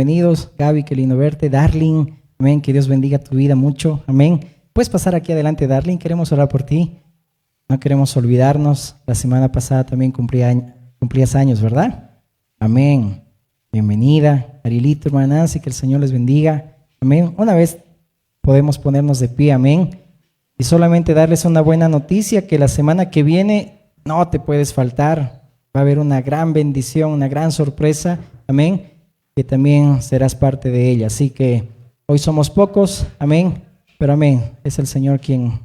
Bienvenidos, Gaby, qué lindo verte. Darling, amén, que Dios bendiga tu vida mucho, amén. Puedes pasar aquí adelante, Darling, queremos orar por ti. No queremos olvidarnos, la semana pasada también cumplías años, ¿verdad? Amén. Bienvenida, Arielito, hermana Nancy, que el Señor les bendiga, amén. Una vez podemos ponernos de pie, amén. Y solamente darles una buena noticia, que la semana que viene no te puedes faltar. Va a haber una gran bendición, una gran sorpresa, amén, que también serás parte de ella. Así que hoy somos pocos, amén, pero amén, es el Señor quien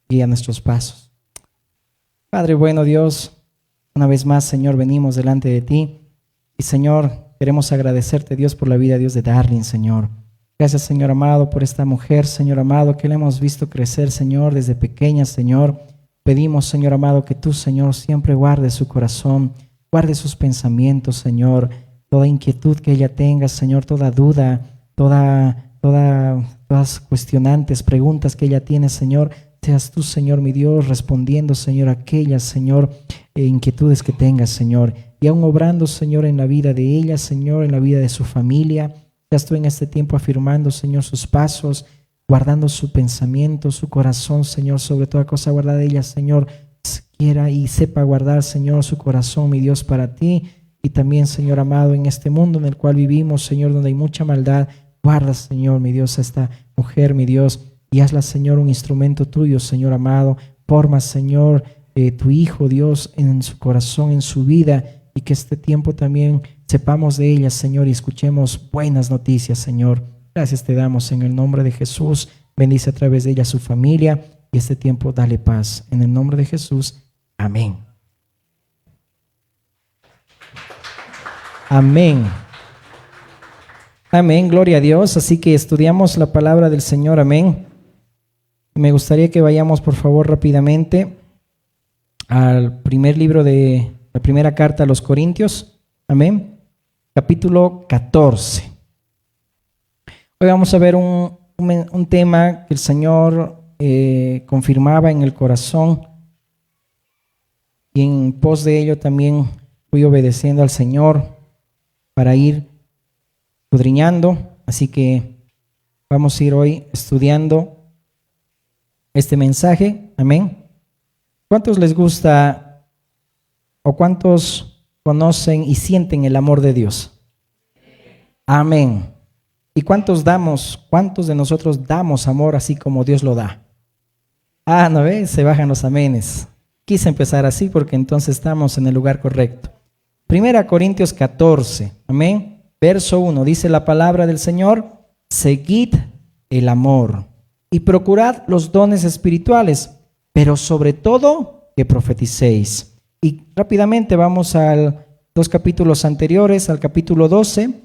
guía nuestros pasos. Padre bueno Dios, una vez más, Señor, venimos delante de ti. Y Señor, queremos agradecerte, Dios, por la vida, Dios, de Darling, Señor. Gracias, Señor amado, por esta mujer, Señor amado, que la hemos visto crecer, Señor, desde pequeña, Señor. Pedimos, Señor amado, que tú, Señor, siempre guardes su corazón, guarde sus pensamientos, Señor. Toda inquietud que ella tenga, Señor, toda duda, todas cuestionantes, preguntas que ella tiene, Señor, seas tú, Señor, mi Dios, respondiendo, Señor, aquellas, Señor, inquietudes que tengas, Señor. Y aún obrando, Señor, en la vida de ella, Señor, en la vida de su familia. Seas tú en este tiempo afirmando, Señor, sus pasos, guardando su pensamiento, su corazón, Señor, sobre toda cosa guardada de ella, Señor, quiera y sepa guardar, Señor, su corazón, mi Dios, para ti. Y también, Señor amado, en este mundo en el cual vivimos, Señor, donde hay mucha maldad, guarda, Señor, mi Dios, a esta mujer, mi Dios, y hazla, Señor, un instrumento tuyo, Señor amado. Forma, Señor, tu Hijo, Dios, en su corazón, en su vida, y que este tiempo también sepamos de ella, Señor, y escuchemos buenas noticias, Señor. Gracias te damos en el nombre de Jesús. Bendice a través de ella a su familia, y este tiempo dale paz. En el nombre de Jesús, amén. Amén. Amén, gloria a Dios. Así que estudiamos la palabra del Señor, amén. Me gustaría que vayamos, por favor, rápidamente al primer libro de la primera carta a los Corintios, amén, capítulo 14. Hoy vamos a ver un tema que el Señor confirmaba en el corazón, y en pos de ello también fui obedeciendo al Señor para ir escudriñando. Así que vamos a ir hoy estudiando este mensaje, amén. ¿Cuántos les gusta o cuántos conocen y sienten el amor de Dios? Amén. ¿Y cuántos de nosotros damos amor así como Dios lo da? ¿No ves? Se bajan los amenes. Quise empezar así porque entonces estamos en el lugar correcto. Primera Corintios 14, amén. Verso 1, dice la palabra del Señor: seguid el amor y procurad los dones espirituales, pero sobre todo que profeticéis. Y rápidamente vamos a dos capítulos anteriores, al capítulo 12.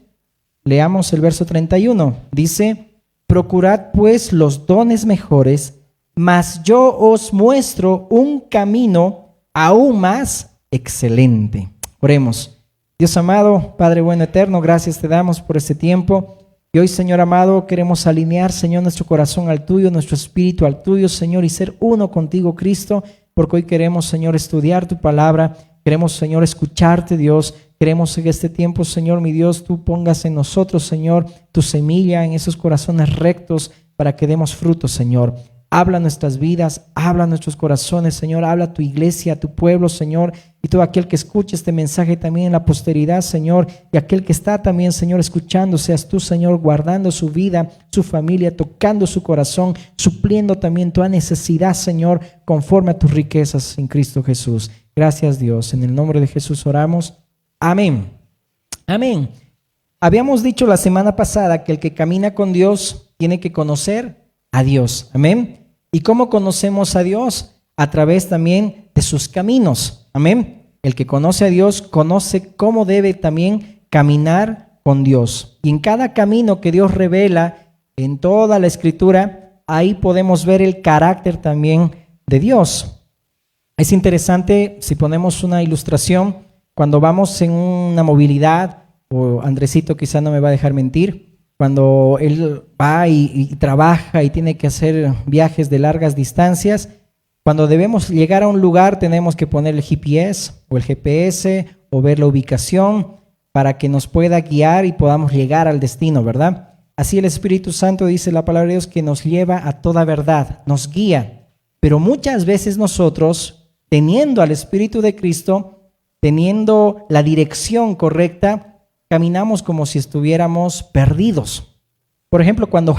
Leamos el verso 31. Dice: procurad pues los dones mejores, mas yo os muestro un camino aún más excelente. Oremos. Dios amado, Padre bueno eterno, gracias te damos por este tiempo. Y hoy, Señor amado, queremos alinear, Señor, nuestro corazón al tuyo, nuestro espíritu al tuyo, Señor, y ser uno contigo, Cristo, porque hoy queremos, Señor, estudiar tu palabra. Queremos, Señor, escucharte, Dios. Queremos en este tiempo, Señor, mi Dios, tú pongas en nosotros, Señor, tu semilla en esos corazones rectos para que demos frutos, Señor. Habla nuestras vidas, habla nuestros corazones, Señor. Habla a tu iglesia, a tu pueblo, Señor. Y todo aquel que escuche este mensaje también en la posteridad, Señor. Y aquel que está también, Señor, escuchando, seas tú, Señor, guardando su vida, su familia, tocando su corazón, supliendo también toda necesidad, Señor, conforme a tus riquezas en Cristo Jesús. Gracias, Dios. En el nombre de Jesús oramos. Amén. Amén. Habíamos dicho la semana pasada que el que camina con Dios tiene que conocer a Dios. Amén. ¿Y cómo conocemos a Dios? A través también de sus caminos. Amén. El que conoce a Dios conoce cómo debe también caminar con Dios. Y en cada camino que Dios revela en toda la Escritura, ahí podemos ver el carácter también de Dios. Es interesante si ponemos una ilustración. Cuando vamos en una movilidad, o Andresito quizá no me va a dejar mentir, cuando él va y trabaja y tiene que hacer viajes de largas distancias, cuando debemos llegar a un lugar tenemos que poner el GPS o el GPS o ver la ubicación, para que nos pueda guiar y podamos llegar al destino, ¿verdad? Así el Espíritu Santo, dice la palabra de Dios, que nos lleva a toda verdad, nos guía. Pero muchas veces nosotros, teniendo al Espíritu de Cristo, teniendo la dirección correcta, caminamos como si estuviéramos perdidos. Por ejemplo, cuando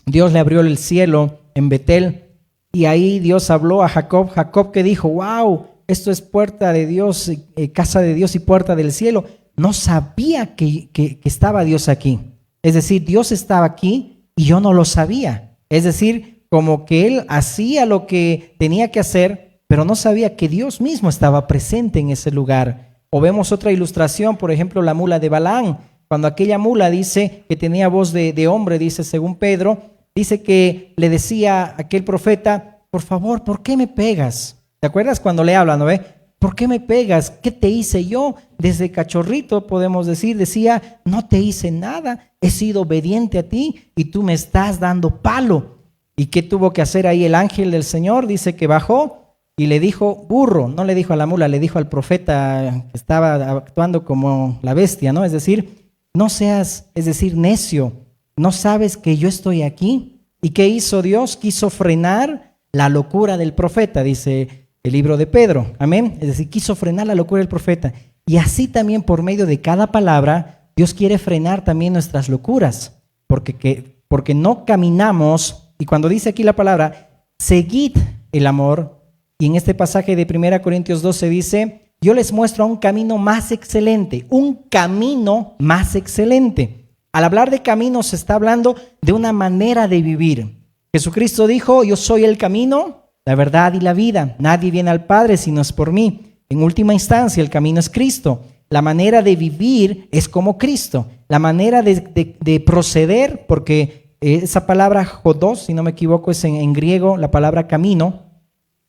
Dios le abrió el cielo en Betel y ahí Dios habló a Jacob que dijo, wow, esto es puerta de Dios, casa de Dios y puerta del cielo. No sabía que estaba Dios aquí. Es decir, Dios estaba aquí y yo no lo sabía. Es decir, como que él hacía lo que tenía que hacer, pero no sabía que Dios mismo estaba presente en ese lugar. O vemos otra ilustración, por ejemplo, la mula de Balaam. Cuando aquella mula dice que tenía voz de hombre, dice según Pedro, dice que le decía a aquel profeta, por favor, ¿por qué me pegas? ¿Te acuerdas cuando le hablan, no ve? ¿Por qué me pegas? ¿Qué te hice yo? Desde cachorrito podemos decir, decía, no te hice nada, he sido obediente a ti y tú me estás dando palo. ¿Y qué tuvo que hacer ahí el ángel del Señor? Dice que bajó y le dijo burro, no le dijo a la mula, le dijo al profeta que estaba actuando como la bestia, ¿no? Es decir, no seas, es decir, necio, ¿no sabes que yo estoy aquí? ¿Y qué hizo Dios? Quiso frenar la locura del profeta, dice el libro de Pedro, amén. Es decir, quiso frenar la locura del profeta. Y así también por medio de cada palabra, Dios quiere frenar también nuestras locuras, porque no caminamos, y cuando dice aquí la palabra, seguid el amor, y en este pasaje de 1 Corintios 12 dice, yo les muestro un camino más excelente, un camino más excelente. Al hablar de camino se está hablando de una manera de vivir. Jesucristo dijo, yo soy el camino, la verdad y la vida. Nadie viene al Padre si no es por mí. En última instancia, el camino es Cristo. La manera de vivir es como Cristo. La manera de proceder, porque esa palabra jodos, si no me equivoco, es en griego, la palabra camino,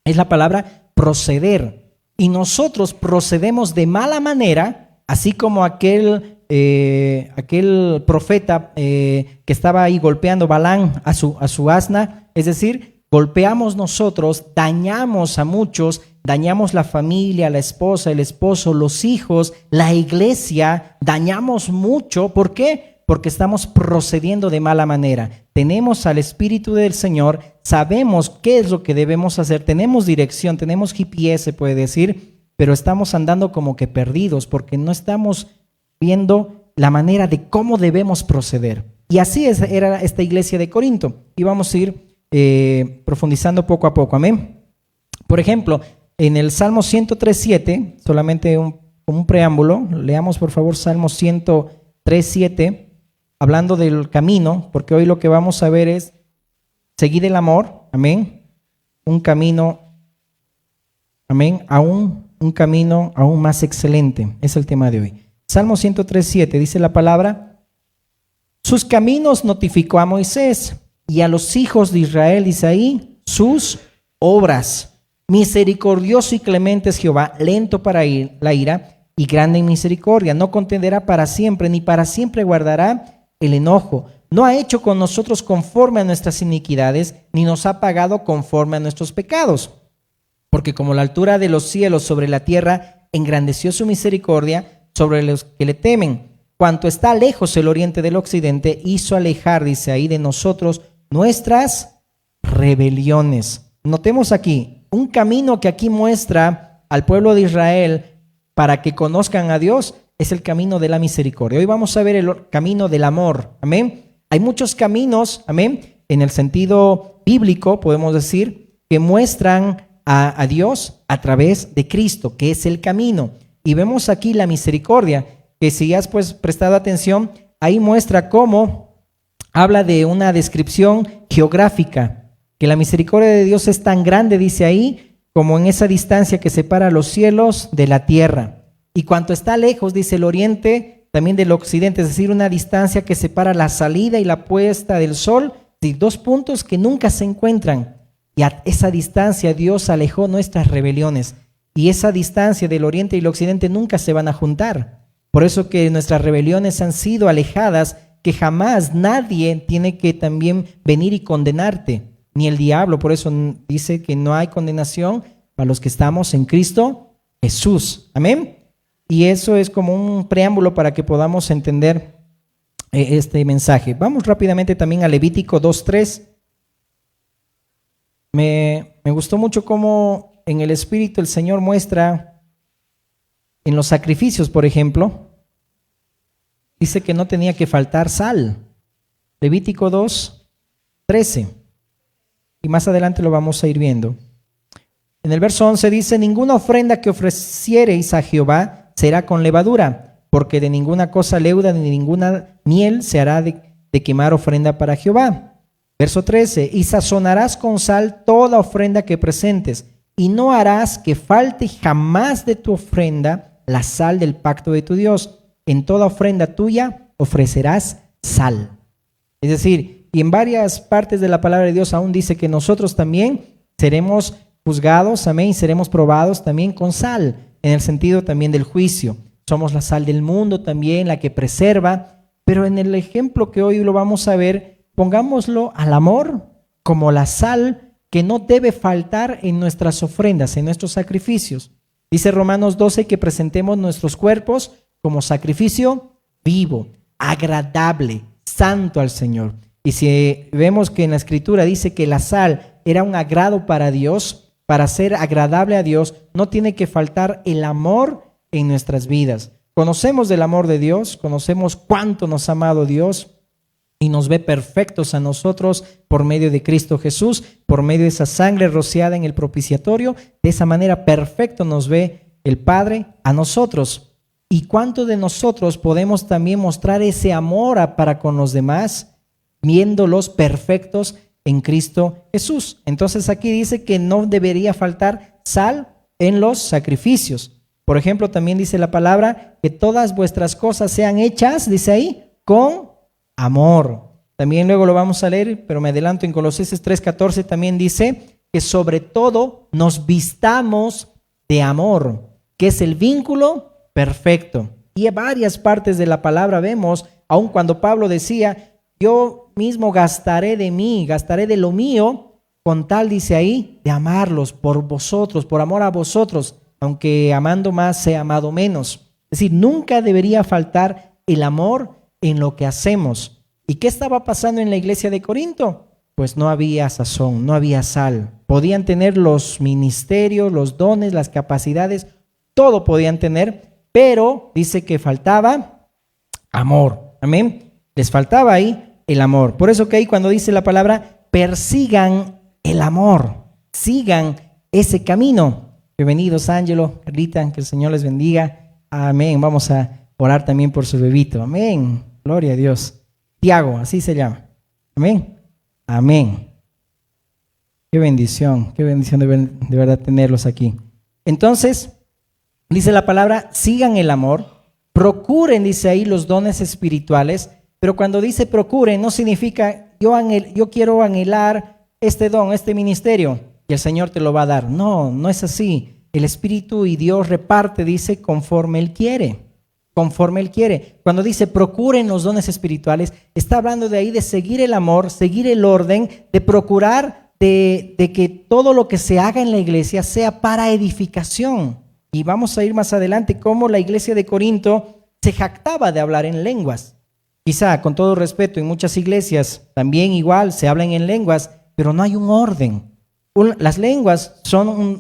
es la palabra proceder. Y nosotros procedemos de mala manera, así como aquel profeta que estaba ahí golpeando Balaam a su asna, es decir, golpeamos nosotros, dañamos a muchos, dañamos la familia, la esposa, el esposo, los hijos, la iglesia, dañamos mucho. ¿Por qué? Porque estamos procediendo de mala manera. Tenemos al Espíritu del Señor, sabemos qué es lo que debemos hacer, tenemos dirección, tenemos GPS, se puede decir, pero estamos andando como que perdidos porque no estamos viendo la manera de cómo debemos proceder. Y así era esta iglesia de Corinto. Y vamos a ir profundizando poco a poco, amén. Por ejemplo, en el Salmo 103:7, solamente como un preámbulo, leamos por favor Salmo 103:7, hablando del camino, porque hoy lo que vamos a ver es seguir el amor, amén, un camino, amén, un camino aún más excelente, es el tema de hoy. Salmo 103:7 dice la palabra, sus caminos notificó a Moisés, y a los hijos de Israel, dice ahí, sus obras. Misericordioso y clemente es Jehová, lento para la ira y grande en misericordia. No contenderá para siempre, ni para siempre guardará el enojo. No ha hecho con nosotros conforme a nuestras iniquidades, ni nos ha pagado conforme a nuestros pecados. Porque como la altura de los cielos sobre la tierra, engrandeció su misericordia sobre los que le temen. Cuanto está lejos el oriente del occidente, hizo alejar, dice ahí, de nosotros nuestras rebeliones. Notemos aquí, un camino que aquí muestra al pueblo de Israel para que conozcan a Dios es el camino de la misericordia. Hoy vamos a ver el camino del amor, amén. Hay muchos caminos, amén, en el sentido bíblico, podemos decir, que muestran a Dios a través de Cristo, que es el camino. Y vemos aquí la misericordia, que si has pues prestado atención, ahí muestra cómo habla de una descripción geográfica, que la misericordia de Dios es tan grande, dice ahí, como en esa distancia que separa los cielos de la tierra. Y cuanto está lejos, dice el oriente, también del occidente, es decir, una distancia que separa la salida y la puesta del sol, de dos puntos que nunca se encuentran. Y a esa distancia Dios alejó nuestras rebeliones. Y esa distancia del oriente y el occidente nunca se van a juntar. Por eso que nuestras rebeliones han sido alejadas, que jamás nadie tiene que también venir y condenarte, ni el diablo. Por eso dice que no hay condenación para los que estamos en Cristo Jesús. Amén. Y eso es como un preámbulo para que podamos entender este mensaje. Vamos rápidamente también a Levítico 2:3. Me gustó mucho cómo en el Espíritu el Señor muestra en los sacrificios, por ejemplo, dice que no tenía que faltar sal. Levítico 2:13. Y más adelante lo vamos a ir viendo. En el verso 11 dice: ninguna ofrenda que ofreciereis a Jehová será con levadura, porque de ninguna cosa leuda ni ninguna miel se hará de quemar ofrenda para Jehová. Verso 13: y sazonarás con sal toda ofrenda que presentes, y no harás que falte jamás de tu ofrenda la sal del pacto de tu Dios. En toda ofrenda tuya ofrecerás sal. Es decir, y en varias partes de la palabra de Dios aún dice que nosotros también seremos juzgados, amén, y seremos probados también con sal, en el sentido también del juicio. Somos la sal del mundo también, la que preserva, pero en el ejemplo que hoy lo vamos a ver, pongámoslo al amor como la sal que no debe faltar en nuestras ofrendas, en nuestros sacrificios. Dice Romanos 12 que presentemos nuestros cuerpos como sacrificio vivo, agradable, santo al Señor. Y si vemos que en la Escritura dice que la sal era un agrado para Dios, para ser agradable a Dios, no tiene que faltar el amor en nuestras vidas. Conocemos del amor de Dios, conocemos cuánto nos ha amado Dios y nos ve perfectos a nosotros por medio de Cristo Jesús, por medio de esa sangre rociada en el propiciatorio. De esa manera perfecto nos ve el Padre a nosotros. ¿Y cuánto de nosotros podemos también mostrar ese amor para con los demás, viéndolos perfectos en Cristo Jesús? Entonces aquí dice que no debería faltar sal en los sacrificios. Por ejemplo, también dice la palabra que todas vuestras cosas sean hechas, dice ahí, con amor. También luego lo vamos a leer, pero me adelanto, en Colosenses 3:14 también dice que sobre todo nos vistamos de amor, que es el vínculo perfecto. Y en varias partes de la palabra vemos, aun cuando Pablo decía: yo mismo gastaré de mí, gastaré de lo mío, con tal, dice ahí, de amarlos por vosotros, por amor a vosotros, aunque amando más sea amado menos. Es decir, nunca debería faltar el amor en lo que hacemos. ¿Y qué estaba pasando en la iglesia de Corinto? Pues no había sazón, no había sal. Podían tener los ministerios, los dones, las capacidades, todo podían tener, pero dice que faltaba amor. Amén. Les faltaba ahí el amor. Por eso que ahí cuando dice la palabra, persigan el amor, sigan ese camino. Bienvenidos, Ángelo, Carlita, que el Señor les bendiga. Amén. Vamos a orar también por su bebito. Amén. Gloria a Dios. Tiago, así se llama. Amén. Amén. Qué bendición de verdad tenerlos aquí. Entonces, dice la palabra, sigan el amor, procuren, dice ahí, los dones espirituales, pero cuando dice procuren, no significa yo quiero anhelar este don, este ministerio, y el Señor te lo va a dar. No, no es así. El Espíritu y Dios reparte, dice, conforme Él quiere. Conforme Él quiere. Cuando dice procuren los dones espirituales, está hablando de ahí de seguir el amor, seguir el orden, de procurar de que todo lo que se haga en la iglesia sea para edificación. Y vamos a ir más adelante cómo la iglesia de Corinto se jactaba de hablar en lenguas. Quizá, con todo respeto, en muchas iglesias también igual se hablan en lenguas, pero no hay un orden. Las lenguas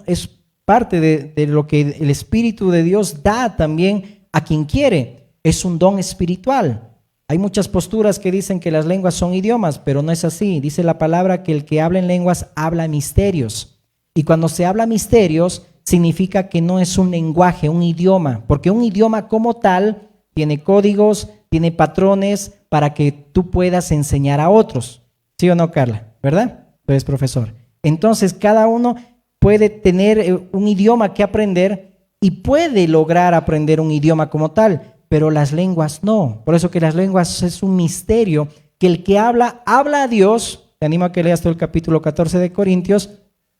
es parte de lo que el Espíritu de Dios da también a quien quiere. Es un don espiritual. Hay muchas posturas que dicen que las lenguas son idiomas, pero no es así. Dice la palabra que el que habla en lenguas habla misterios. Y cuando se habla misterios, significa que no es un lenguaje, un idioma, porque un idioma como tal tiene códigos, tiene patrones para que tú puedas enseñar a otros. ¿Sí o no, Carla? ¿Verdad? Tú eres profesor. Entonces, cada uno puede tener un idioma que aprender y puede lograr aprender un idioma como tal, pero las lenguas no. Por eso que las lenguas es un misterio, que el que habla a Dios. Te animo a que leas todo el capítulo 14 de Corintios,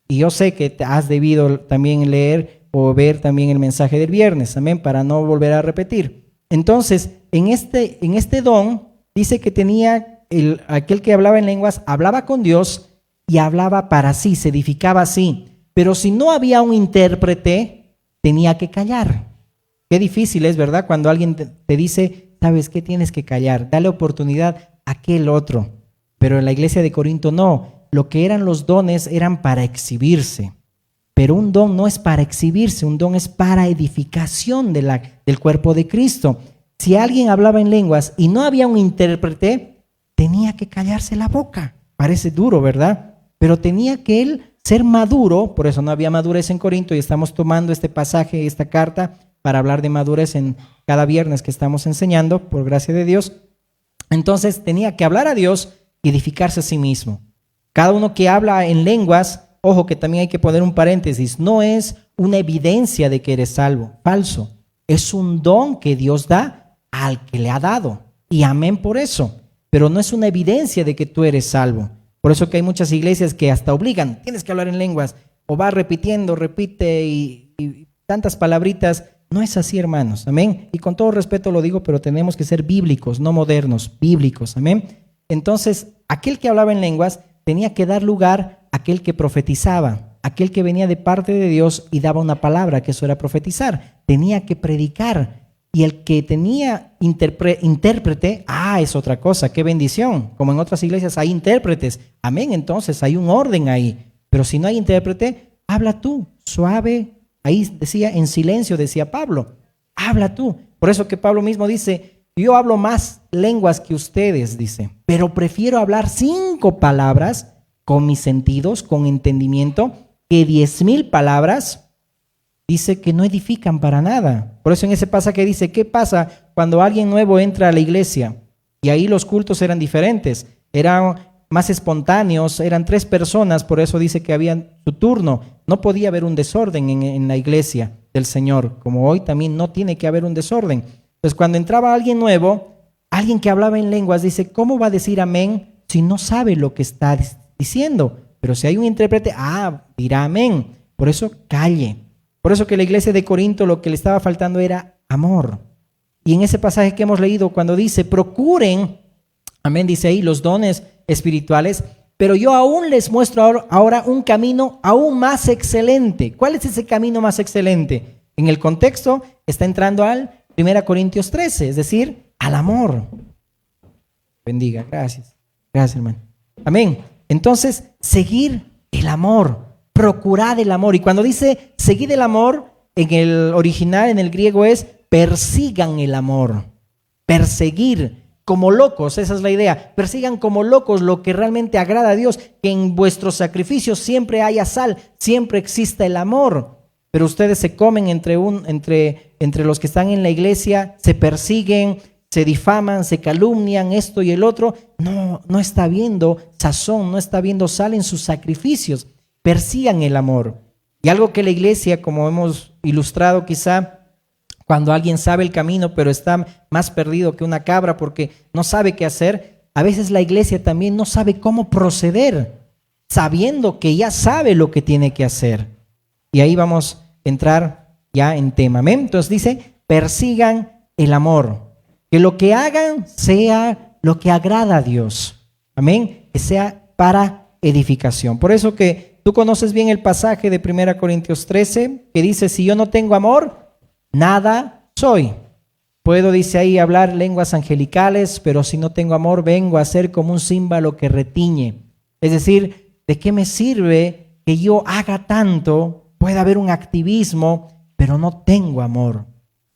y yo sé que te has debido también leer o ver también el mensaje del viernes, amén, para no volver a repetir. Entonces, en este don, dice que tenía aquel que hablaba en lenguas, hablaba con Dios y hablaba para sí, se edificaba así. Pero si no había un intérprete, tenía que callar. Qué difícil es, ¿verdad? Cuando alguien te dice, ¿sabes qué? Tienes que callar, dale oportunidad a aquel otro. Pero en la iglesia de Corinto no, lo que eran los dones eran para exhibirse. Pero un don no es para exhibirse, un don es para edificación del cuerpo de Cristo. Si alguien hablaba en lenguas y no había un intérprete, tenía que callarse la boca. Parece duro, ¿verdad? Pero tenía que él ser maduro, por eso no había madurez en Corinto y estamos tomando este pasaje, esta carta, para hablar de madurez en cada viernes que estamos enseñando, por gracia de Dios. Entonces tenía que hablar a Dios y edificarse a sí mismo. Cada uno que habla en lenguas, ojo que también hay que poner un paréntesis, no es una evidencia de que eres salvo, falso. Es un don que Dios da al que le ha dado. Y amén por eso. Pero no es una evidencia de que tú eres salvo. Por eso que hay muchas iglesias que hasta obligan, tienes que hablar en lenguas, o va repitiendo, repite y tantas palabritas. No es así, hermanos, amén. Y con todo respeto lo digo, pero tenemos que ser bíblicos, no modernos, bíblicos, amén. Entonces, aquel que hablaba en lenguas tenía que dar lugar a aquel que profetizaba, aquel que venía de parte de Dios y daba una palabra, que eso era profetizar. Tenía que predicar. Y el que tenía intérprete, es otra cosa, qué bendición. Como en otras iglesias hay intérpretes, amén, entonces hay un orden ahí. Pero si no hay intérprete, habla tú, suave. Ahí decía, en silencio, decía Pablo, habla tú. Por eso que Pablo mismo dice, yo hablo más lenguas que ustedes, dice, pero prefiero hablar 5 palabras con mis sentidos, con entendimiento, que 10,000 palabras. Dice que no edifican para nada. Por eso en ese pasaje dice, ¿qué pasa cuando alguien nuevo entra a la iglesia? Y ahí los cultos eran diferentes, eran más espontáneos, eran 3 personas, por eso dice que había su turno. No podía haber un desorden en la iglesia del Señor, como hoy también no tiene que haber un desorden. Entonces cuando entraba alguien nuevo, alguien que hablaba en lenguas, dice, ¿cómo va a decir amén si no sabe lo que está diciendo? Pero si hay un intérprete, dirá amén. Por eso calle. Por eso que la iglesia de Corinto lo que le estaba faltando era amor. Y en ese pasaje que hemos leído, cuando dice, procuren, amén, dice ahí, los dones espirituales, pero yo aún les muestro ahora un camino aún más excelente. ¿Cuál es ese camino más excelente? En el contexto está entrando al 1 Corintios 13, es decir, al amor. Bendiga, gracias. Gracias, hermano. Amén. Entonces, seguir el amor. Procurad el amor. Y cuando dice seguid el amor, en el original, en el griego es persigan el amor. Perseguir como locos, esa es la idea. Persigan como locos lo que realmente agrada a Dios, que en vuestros sacrificios siempre haya sal, siempre exista el amor. Pero ustedes se comen entre los que están en la iglesia, se persiguen, se difaman, se calumnian, esto y el otro. No está viendo sazón, no está viendo sal en sus sacrificios. Persigan el amor. Y algo que la iglesia, como hemos ilustrado quizá, cuando alguien sabe el camino pero está más perdido que una cabra porque no sabe qué hacer, a veces la iglesia también no sabe cómo proceder, sabiendo que ya sabe lo que tiene que hacer. Y ahí vamos a entrar ya en tema. ¿Amén? Entonces dice, persigan el amor. Que lo que hagan sea lo que agrada a Dios. Amén. Que sea para edificación. Por eso que tú conoces bien el pasaje de 1 Corintios 13 que dice, si yo no tengo amor, nada soy. Puedo, dice ahí, hablar lenguas angelicales, pero si no tengo amor, vengo a ser como un címbalo que retiñe. Es decir, ¿de qué me sirve que yo haga tanto? Puede haber un activismo, pero no tengo amor.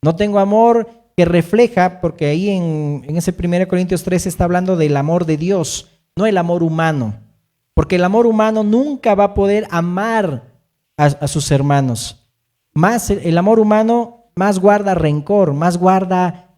No tengo amor que refleja, porque ahí en ese 1 Corintios 13 está hablando del amor de Dios, no el amor humano. Porque el amor humano nunca va a poder amar a sus hermanos. Más el amor humano más guarda rencor, más guarda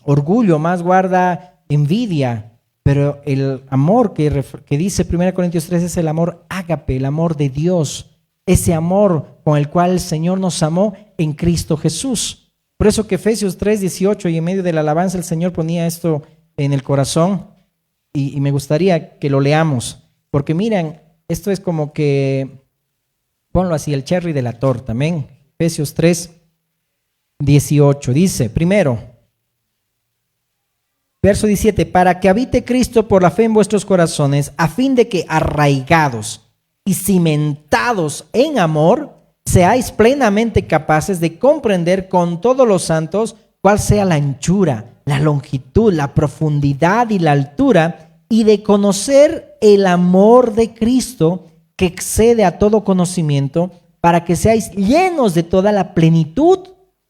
orgullo, más guarda envidia. Pero el amor que dice 1 Corintios 13 es el amor ágape, el amor de Dios. Ese amor con el cual el Señor nos amó en Cristo Jesús. Por eso que Efesios 3:18 y en medio de la alabanza el Señor ponía esto en el corazón. Y me gustaría que lo leamos, porque miren, esto es como que, ponlo así, el cherry de la torta, amén. Efesios 3:18 dice, primero, verso 17, para que habite Cristo por la fe en vuestros corazones, a fin de que arraigados y cimentados en amor, seáis plenamente capaces de comprender con todos los santos cuál sea la anchura, la longitud, la profundidad y la altura, y de conocer el amor de Cristo que excede a todo conocimiento, para que seáis llenos de toda la plenitud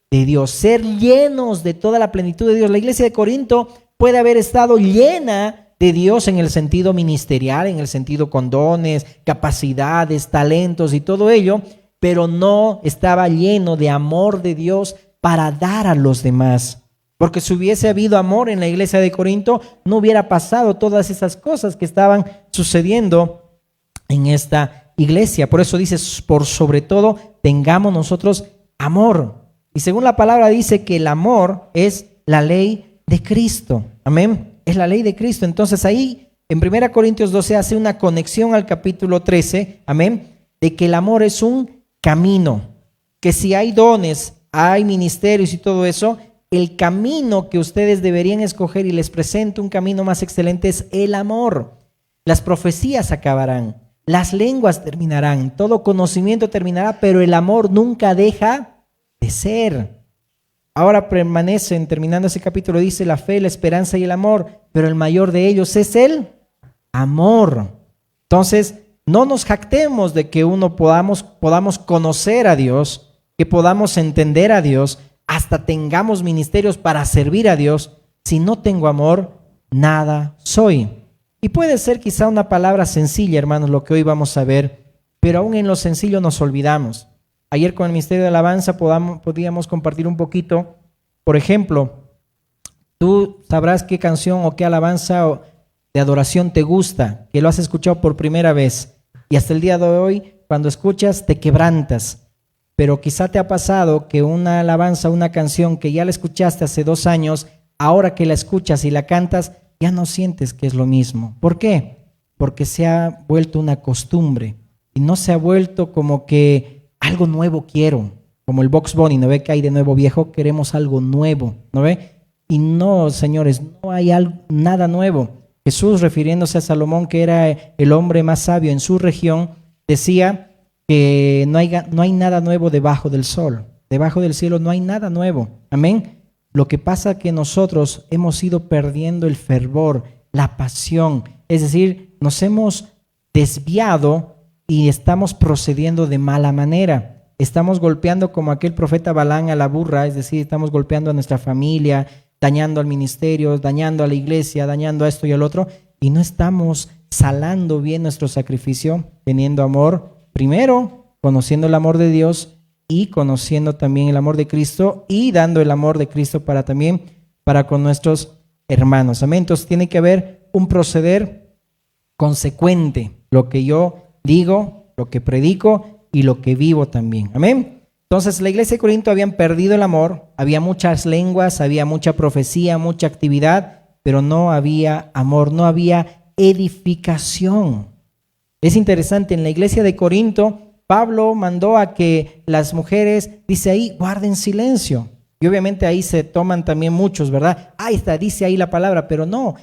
de Dios. Ser llenos de toda la plenitud de Dios. La iglesia de Corinto puede haber estado llena de Dios en el sentido ministerial, en el sentido con dones, capacidades, talentos y todo ello, pero no estaba lleno de amor de Dios para dar a los demás. Porque si hubiese habido amor en la iglesia de Corinto, no hubiera pasado todas esas cosas que estaban sucediendo en esta iglesia. Por eso dice, por sobre todo, tengamos nosotros amor. Y según la palabra dice que el amor es la ley de Cristo. Amén. Es la ley de Cristo. Entonces ahí en 1 Corintios 12 hace una conexión al capítulo 13, amén, de que el amor es un camino, que si hay dones, hay ministerios y todo eso, el camino que ustedes deberían escoger, y les presento un camino más excelente, es el amor. Las profecías acabarán, las lenguas terminarán, todo conocimiento terminará, pero el amor nunca deja de ser. Ahora permanecen, terminando ese capítulo, dice la fe, la esperanza y el amor, pero el mayor de ellos es el amor. Entonces, no nos jactemos de que podamos conocer a Dios, que podamos entender a Dios, hasta tengamos ministerios para servir a Dios. Si no tengo amor, nada soy. Y puede ser quizá una palabra sencilla, hermanos, lo que hoy vamos a ver, pero aún en lo sencillo nos olvidamos. Ayer con el Ministerio de Alabanza podíamos compartir un poquito. Por ejemplo, tú sabrás qué canción o qué alabanza de adoración te gusta, que lo has escuchado por primera vez. Y hasta el día de hoy, cuando escuchas, te quebrantas. Pero quizá te ha pasado que una alabanza, una canción que ya la escuchaste hace 2 años, ahora que la escuchas y la cantas, ya no sientes que es lo mismo. ¿Por qué? Porque se ha vuelto una costumbre y no se ha vuelto como que algo nuevo quiero, como el Bugs Bunny, ¿no ve? Que hay de nuevo viejo, queremos algo nuevo, ¿no ve? Y no, señores, no hay nada nuevo. Jesús, refiriéndose a Salomón, que era el hombre más sabio en su región, decía que no hay nada nuevo debajo del sol, debajo del cielo no hay nada nuevo, amén. Lo que pasa es que nosotros hemos ido perdiendo el fervor, la pasión, es decir, nos hemos desviado y estamos procediendo de mala manera. Estamos golpeando como aquel profeta Balán a la burra, es decir, estamos golpeando a nuestra familia, dañando al ministerio, dañando a la iglesia, dañando a esto y al otro, y no estamos salando bien nuestro sacrificio, teniendo amor, primero conociendo el amor de Dios y conociendo también el amor de Cristo y dando el amor de Cristo para con nuestros hermanos. Amén. Entonces tiene que haber un proceder consecuente, lo que yo digo, lo que predico y lo que vivo también. Amén. Entonces la iglesia de Corinto habían perdido el amor, había muchas lenguas, había mucha profecía, mucha actividad, pero no había amor, no había edificación. Es interesante, en la iglesia de Corinto, Pablo mandó a que las mujeres, dice ahí, guarden silencio. Y obviamente ahí se toman también muchos, ¿verdad? Ahí está, dice ahí la palabra, pero no.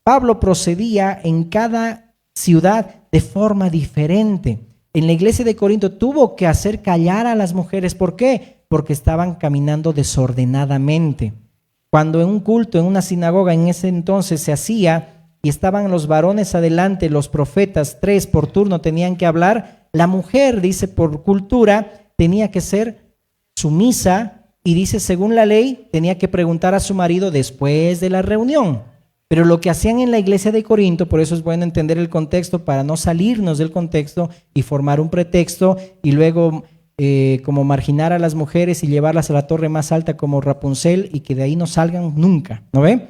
Pablo procedía en cada ciudad de forma diferente. En la iglesia de Corinto tuvo que hacer callar a las mujeres. ¿Por qué? Porque estaban caminando desordenadamente. Cuando en un culto, en una sinagoga en ese entonces se hacía y estaban los varones adelante, los profetas, 3 por turno tenían que hablar, la mujer, dice, por cultura, tenía que ser sumisa y dice, según la ley, tenía que preguntar a su marido después de la reunión. Pero lo que hacían en la iglesia de Corinto, por eso es bueno entender el contexto para no salirnos del contexto y formar un pretexto y luego como marginar a las mujeres y llevarlas a la torre más alta como Rapunzel y que de ahí no salgan nunca, ¿no ve?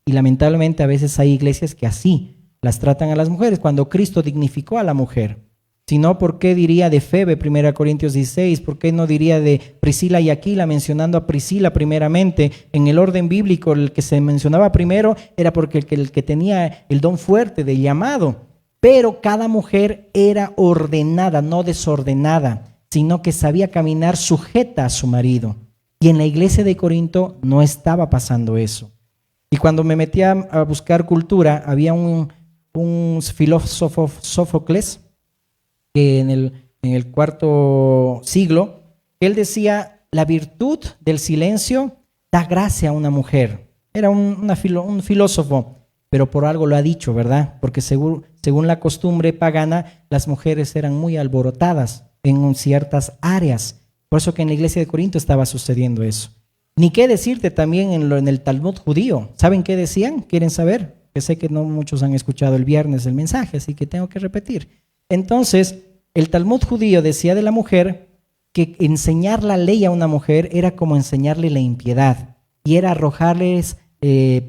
Y lamentablemente a veces hay iglesias que así las tratan a las mujeres, cuando Cristo dignificó a la mujer. Si no, ¿por qué diría de Febe, 1 Corintios 16? ¿Por qué no diría de Priscila y Aquila, mencionando a Priscila primeramente? En el orden bíblico, el que se mencionaba primero era porque el que tenía el don fuerte de llamado. Pero cada mujer era ordenada, no desordenada, sino que sabía caminar sujeta a su marido. Y en la iglesia de Corinto no estaba pasando eso. Y cuando me metí a buscar cultura, había un filósofo, Sófocles, que en en el cuarto siglo, él decía, la virtud del silencio da gracia a una mujer. Era un filósofo, pero por algo lo ha dicho, ¿verdad? Porque según la costumbre pagana, las mujeres eran muy alborotadas en ciertas áreas. Por eso que en la iglesia de Corinto estaba sucediendo eso. Ni qué decirte también en el Talmud judío. ¿Saben qué decían? ¿Quieren saber? Que sé que no muchos han escuchado el viernes el mensaje, así que tengo que repetir. Entonces, el Talmud judío decía de la mujer que enseñar la ley a una mujer era como enseñarle la impiedad y era arrojarles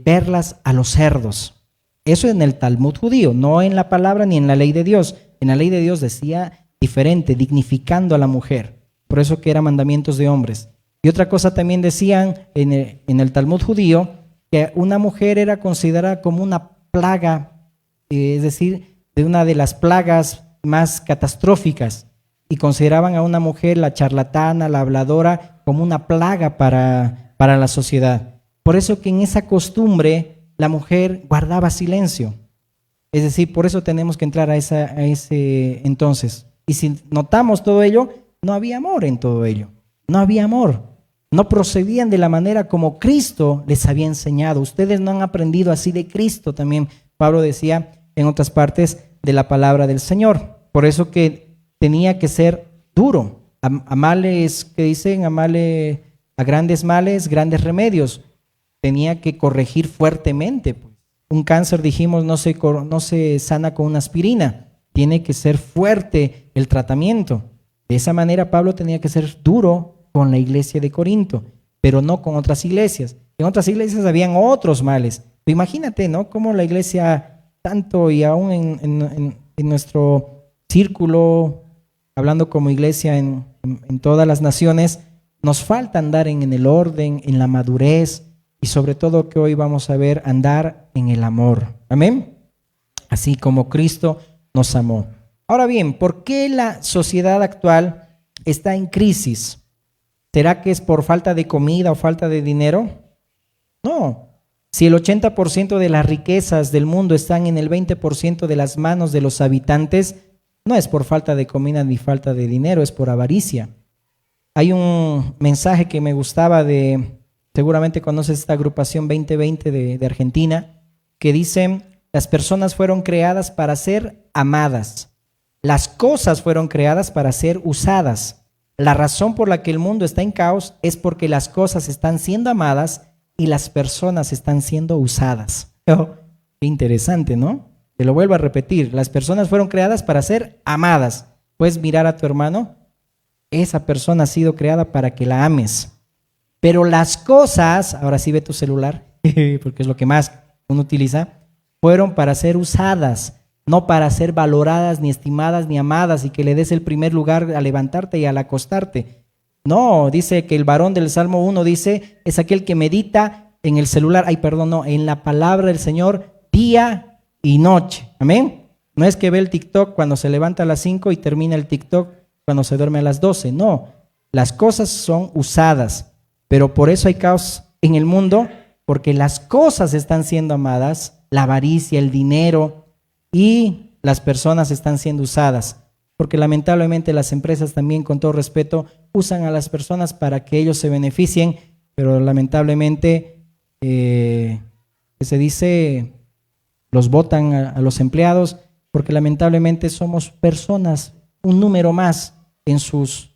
perlas a los cerdos. Eso en el Talmud judío, no en la palabra ni en la ley de Dios. En la ley de Dios decía diferente, dignificando a la mujer. Por eso que eran mandamientos de hombres. Y otra cosa también decían en el Talmud judío, que una mujer era considerada como una plaga, es decir, de una de las plagas más catastróficas. Y consideraban a una mujer, la charlatana, la habladora, como una plaga para la sociedad. Por eso que en esa costumbre la mujer guardaba silencio. Es decir, por eso tenemos que entrar a ese entonces. Y si notamos todo ello, no había amor en todo ello. No había amor. No procedían de la manera como Cristo les había enseñado. Ustedes no han aprendido así de Cristo también. Pablo decía en otras partes de la palabra del Señor. Por eso que tenía que ser duro. A males, que dicen, a grandes males, grandes remedios. Tenía que corregir fuertemente. Un cáncer, dijimos, no se sana con una aspirina. Tiene que ser fuerte el tratamiento. De esa manera Pablo tenía que ser duro con la iglesia de Corinto, pero no con otras iglesias. En otras iglesias habían otros males. Pero imagínate, ¿no? Cómo la iglesia, tanto y aún en nuestro círculo, hablando como iglesia en todas las naciones, nos falta andar en el orden, en la madurez y sobre todo que hoy vamos a ver andar en el amor. Amén. Así como Cristo nos amó. Ahora bien, ¿por qué la sociedad actual está en crisis? ¿Será que es por falta de comida o falta de dinero? No. Si el 80% de las riquezas del mundo están en el 20% de las manos de los habitantes, no es por falta de comida ni falta de dinero, es por avaricia. Hay un mensaje que me gustaba seguramente conoces esta agrupación 2020 de Argentina, que dice, las personas fueron creadas para ser amadas. Las cosas fueron creadas para ser usadas. La razón por la que el mundo está en caos es porque las cosas están siendo amadas y las personas están siendo usadas. Oh, qué interesante, ¿no? Te lo vuelvo a repetir. Las personas fueron creadas para ser amadas. Puedes mirar a tu hermano. Esa persona ha sido creada para que la ames. Pero las cosas, ahora sí ve tu celular, porque es lo que más uno utiliza, fueron para ser usadas. No para ser valoradas, ni estimadas, ni amadas, y que le des el primer lugar al levantarte y al acostarte. No, dice que el varón del Salmo 1 dice, es aquel que medita en el celular, en la palabra del Señor, día y noche. Amén. No es que ve el TikTok cuando se levanta a las 5 y termina el TikTok cuando se duerme a las 12. No, las cosas son usadas, pero por eso hay caos en el mundo, porque las cosas están siendo amadas, la avaricia, el dinero, y las personas están siendo usadas, porque lamentablemente las empresas también, con todo respeto, usan a las personas para que ellos se beneficien, pero lamentablemente, se dice, los botan a los empleados, porque lamentablemente somos personas, un número más en sus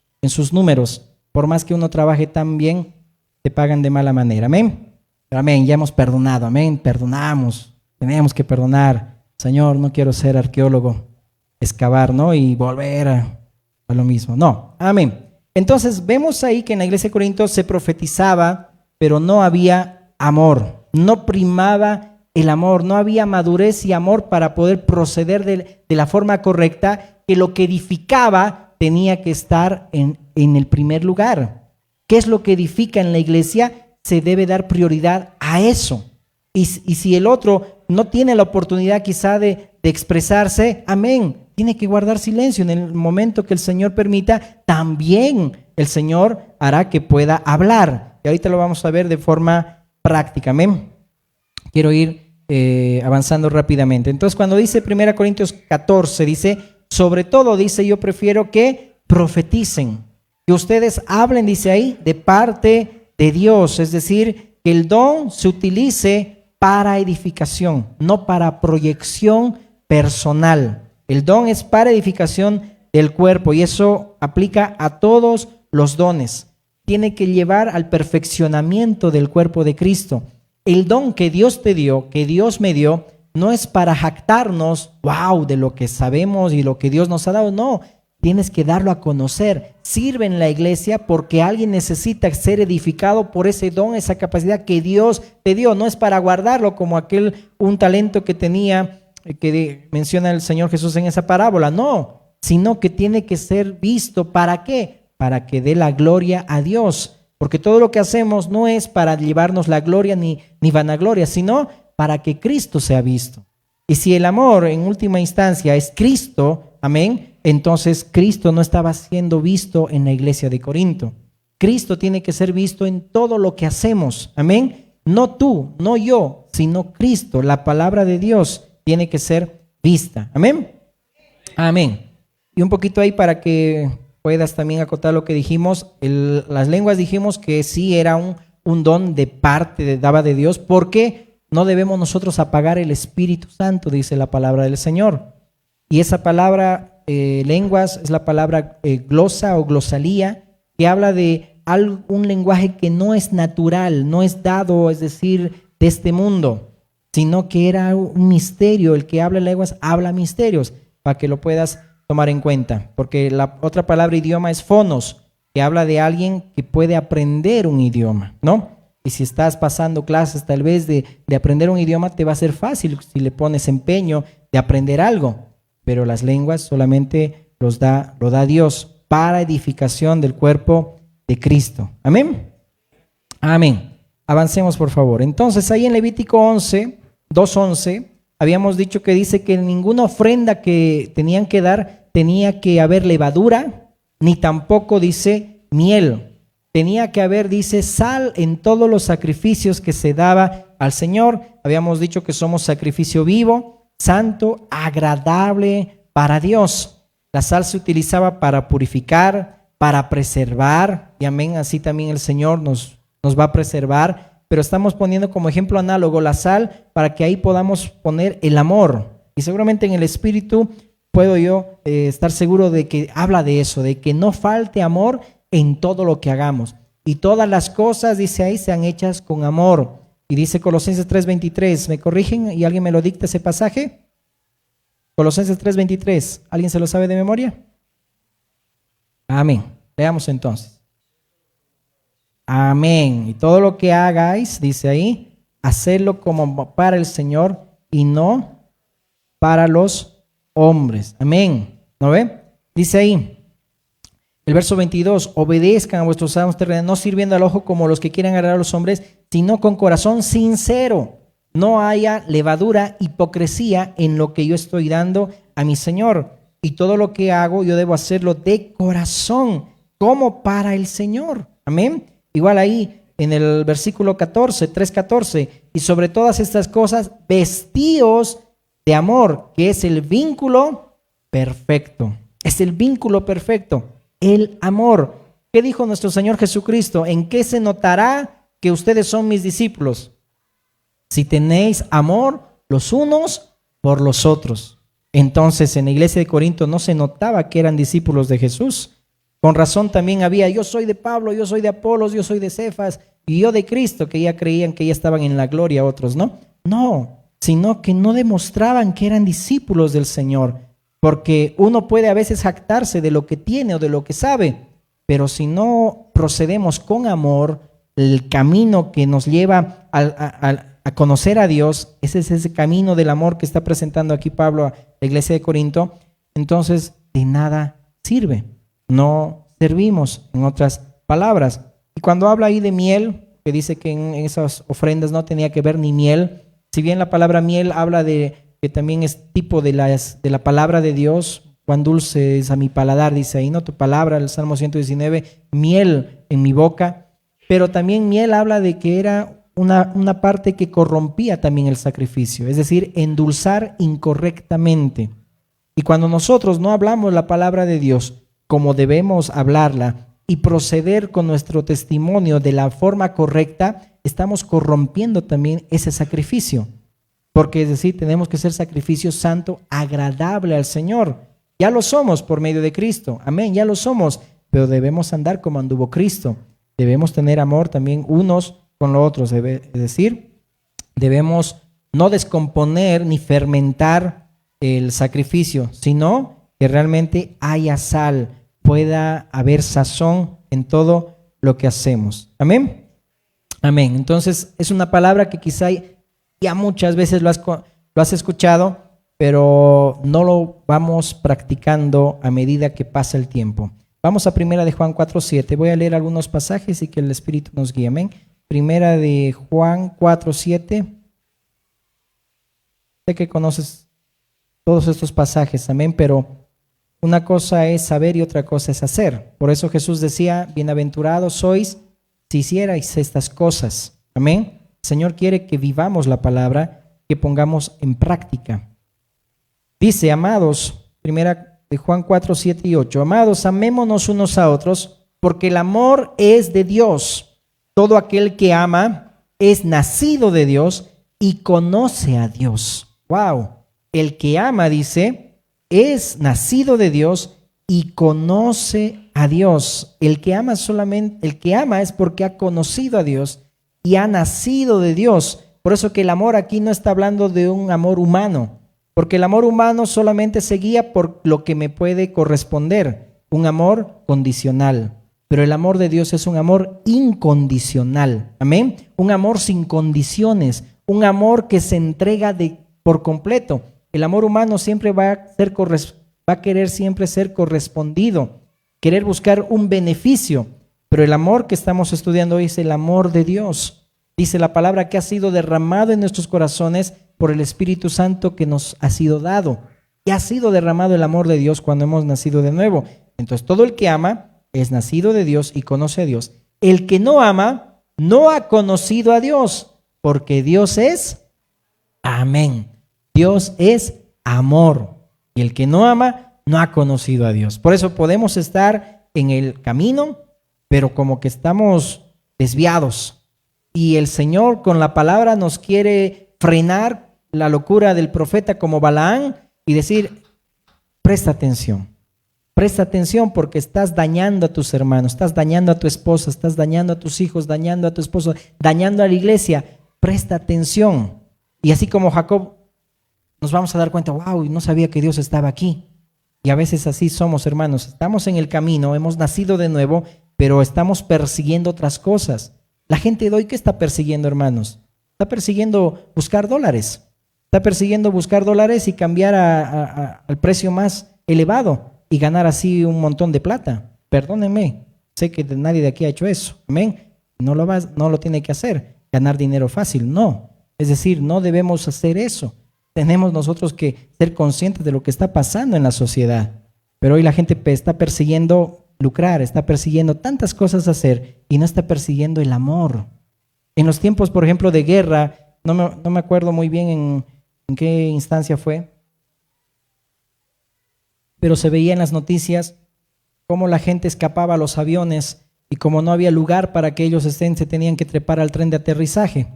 números. Por más que uno trabaje tan bien, te pagan de mala manera. Amén. Pero amén, ya hemos perdonado, amén, perdonamos, tenemos que perdonar. Señor, no quiero ser arqueólogo, excavar, ¿no? Y volver a lo mismo. No, amén. Entonces vemos ahí que en la iglesia de Corinto se profetizaba, pero no había amor, no primaba el amor, no había madurez y amor para poder proceder de la forma correcta, que lo que edificaba tenía que estar en el primer lugar. ¿Qué es lo que edifica en la iglesia? Se debe dar prioridad a eso. Y si el otro no tiene la oportunidad quizá de expresarse, amén, tiene que guardar silencio. En el momento que el Señor permita, también el Señor hará que pueda hablar. Y ahorita lo vamos a ver de forma práctica, amén. Quiero ir avanzando rápidamente. Entonces, cuando dice 1 Corintios 14, dice, sobre todo, dice, yo prefiero que profeticen, que ustedes hablen, dice ahí, de parte de Dios, es decir, que el don se utilice para edificación, no para proyección personal. El don es para edificación del cuerpo y eso aplica a todos los dones. Tiene que llevar al perfeccionamiento del cuerpo de Cristo. El don que Dios te dio, que Dios me dio, no es para jactarnos, wow, de lo que sabemos y lo que Dios nos ha dado. No, tienes que darlo a conocer. Sirve en la iglesia porque alguien necesita ser edificado por ese don, esa capacidad que Dios te dio. No es para guardarlo como un talento que tenía, que menciona el Señor Jesús en esa parábola. No, sino que tiene que ser visto. ¿Para qué? Para que dé la gloria a Dios. Porque todo lo que hacemos no es para llevarnos la gloria ni vanagloria, sino para que Cristo sea visto. Y si el amor en última instancia es Cristo, amén, entonces Cristo no estaba siendo visto en la iglesia de Corinto. Cristo tiene que ser visto en todo lo que hacemos, amén. No tú, no yo, sino Cristo, la palabra de Dios tiene que ser vista, amén. Amén. Y un poquito ahí para que puedas también acotar lo que dijimos. Las lenguas dijimos que sí era un don de parte, daba de Dios. ¿Por qué? No debemos nosotros apagar el Espíritu Santo, dice la palabra del Señor. Y esa palabra, lenguas, es la palabra glosa o glosalía, que habla de un lenguaje que no es natural, no es dado, es decir, de este mundo, sino que era un misterio. El que habla lenguas habla misterios, para que lo puedas tomar en cuenta. Porque la otra palabra idioma es fonos, que habla de alguien que puede aprender un idioma, ¿no? Y si estás pasando clases tal vez de aprender un idioma, te va a ser fácil si le pones empeño de aprender algo. Pero las lenguas solamente lo da Dios para edificación del cuerpo de Cristo. Amén. Amén. Avancemos por favor. Entonces ahí en Levítico 2:11, habíamos dicho que dice que ninguna ofrenda que tenían que dar tenía que haber levadura, ni tampoco dice miel. Tenía que haber, dice, sal en todos los sacrificios que se daba al Señor. Habíamos dicho que somos sacrificio vivo, santo, agradable para Dios. La sal se utilizaba para purificar, para preservar, y amén, así también el Señor nos va a preservar. Pero estamos poniendo como ejemplo análogo la sal para que ahí podamos poner el amor. Y seguramente en el Espíritu puedo yo estar seguro de que habla de eso, de que no falte amor en todo lo que hagamos. Y todas las cosas, dice ahí, sean hechas con amor. Y dice Colosenses 3:23, ¿me corrigen y alguien me lo dicta ese pasaje? Colosenses 3:23, ¿alguien se lo sabe de memoria? Amén. Leamos entonces. Amén. Y todo lo que hagáis, dice ahí, hacedlo como para el Señor y no para los hombres. Amén. ¿No ve? Dice ahí, el verso 22, obedezcan a vuestros amos terrenales, no sirviendo al ojo como los que quieren agradar a los hombres, sino con corazón sincero. No haya levadura, hipocresía en lo que yo estoy dando a mi Señor. Y todo lo que hago, yo debo hacerlo de corazón, como para el Señor. Amén. Igual ahí en el versículo 3:14, y sobre todas estas cosas, vestíos de amor, que es el vínculo perfecto. Es el vínculo perfecto. El amor. ¿Qué dijo nuestro Señor Jesucristo? ¿En qué se notará que ustedes son mis discípulos? Si tenéis amor los unos por los otros. Entonces en la iglesia de Corinto no se notaba que eran discípulos de Jesús. Con razón también había, yo soy de Pablo, yo soy de Apolos, yo soy de Cefas y yo de Cristo, que ya creían que ya estaban en la gloria otros, ¿no? No, sino que no demostraban que eran discípulos del Señor. Porque uno puede a veces jactarse de lo que tiene o de lo que sabe, pero si no procedemos con amor, el camino que nos lleva a conocer a Dios, ese es ese camino del amor que está presentando aquí Pablo a la iglesia de Corinto, entonces de nada sirve, no servimos, en otras palabras. Y cuando habla ahí de miel, que dice que en esas ofrendas no tenía que ver ni miel, si bien la palabra miel habla de que también es tipo de la palabra de Dios, cuán dulce es a mi paladar, dice ahí, ¿no? Tu palabra, el Salmo 119, miel en mi boca, pero también miel habla de que era una parte que corrompía también el sacrificio, es decir, endulzar incorrectamente. Y cuando nosotros no hablamos la palabra de Dios, como debemos hablarla y proceder con nuestro testimonio de la forma correcta, estamos corrompiendo también ese sacrificio. Porque es decir, tenemos que ser sacrificio santo, agradable al Señor. Ya lo somos por medio de Cristo. Amén, ya lo somos. Pero debemos andar como anduvo Cristo. Debemos tener amor también unos con los otros. Es decir, debemos no descomponer ni fermentar el sacrificio, sino que realmente haya sal, pueda haber sazón en todo lo que hacemos. Amén. Amén. Entonces es una palabra que quizá ya muchas veces lo has escuchado, pero no lo vamos practicando a medida que pasa el tiempo. Vamos a Primera de Juan 4:7. Voy a leer algunos pasajes y que el Espíritu nos guíe. Amén. Primera de Juan 4:7. Sé que conoces todos estos pasajes, amén, pero una cosa es saber y otra cosa es hacer. Por eso Jesús decía, bienaventurados sois si hicierais estas cosas. Amén. El Señor quiere que vivamos la palabra, que pongamos en práctica. Dice, amados, Primera de Juan 4:7 y 8, amados, amémonos unos a otros, porque el amor es de Dios. Todo aquel que ama es nacido de Dios y conoce a Dios. Wow. El que ama, dice, es nacido de Dios y conoce a Dios. El que ama es porque ha conocido a Dios y ha nacido de Dios. Por eso que el amor aquí no está hablando de un amor humano, porque el amor humano solamente se guía por lo que me puede corresponder, un amor condicional. Pero el amor de Dios es un amor incondicional. Amén. Un amor sin condiciones, un amor que se entrega por completo. El amor humano siempre va a querer siempre ser correspondido, querer buscar un beneficio. Pero el amor que estamos estudiando hoy es el amor de Dios. Dice la palabra que ha sido derramado en nuestros corazones por el Espíritu Santo que nos ha sido dado. Y ha sido derramado el amor de Dios cuando hemos nacido de nuevo. Entonces todo el que ama es nacido de Dios y conoce a Dios. El que no ama no ha conocido a Dios, porque Dios es amén. Dios es amor. Y el que no ama no ha conocido a Dios. Por eso podemos estar en el camino, pero como que estamos desviados. Y el Señor con la palabra nos quiere frenar la locura del profeta como Balaán y decir, presta atención porque estás dañando a tus hermanos, estás dañando a tu esposa, estás dañando a tus hijos, dañando a tu esposo, dañando a la iglesia. Presta atención. Y así como Jacob, nos vamos a dar cuenta, wow, no sabía que Dios estaba aquí. Y a veces así somos, hermanos. Estamos en el camino, hemos nacido de nuevo, pero estamos persiguiendo otras cosas. La gente de hoy, ¿qué está persiguiendo, hermanos? Está persiguiendo buscar dólares. Está persiguiendo buscar dólares y cambiar al precio más elevado y ganar así un montón de plata. Perdónenme, sé que nadie de aquí ha hecho eso. Amén. No lo tiene que hacer, ganar dinero fácil, no. Es decir, no debemos hacer eso. Tenemos nosotros que ser conscientes de lo que está pasando en la sociedad. Pero hoy la gente está persiguiendo lucrar, está persiguiendo tantas cosas a hacer y no está persiguiendo el amor. En los tiempos, por ejemplo, de guerra, no me acuerdo muy bien en qué instancia fue, pero se veía en las noticias cómo la gente escapaba a los aviones y como no había lugar para que ellos se tenían que trepar al tren de aterrizaje.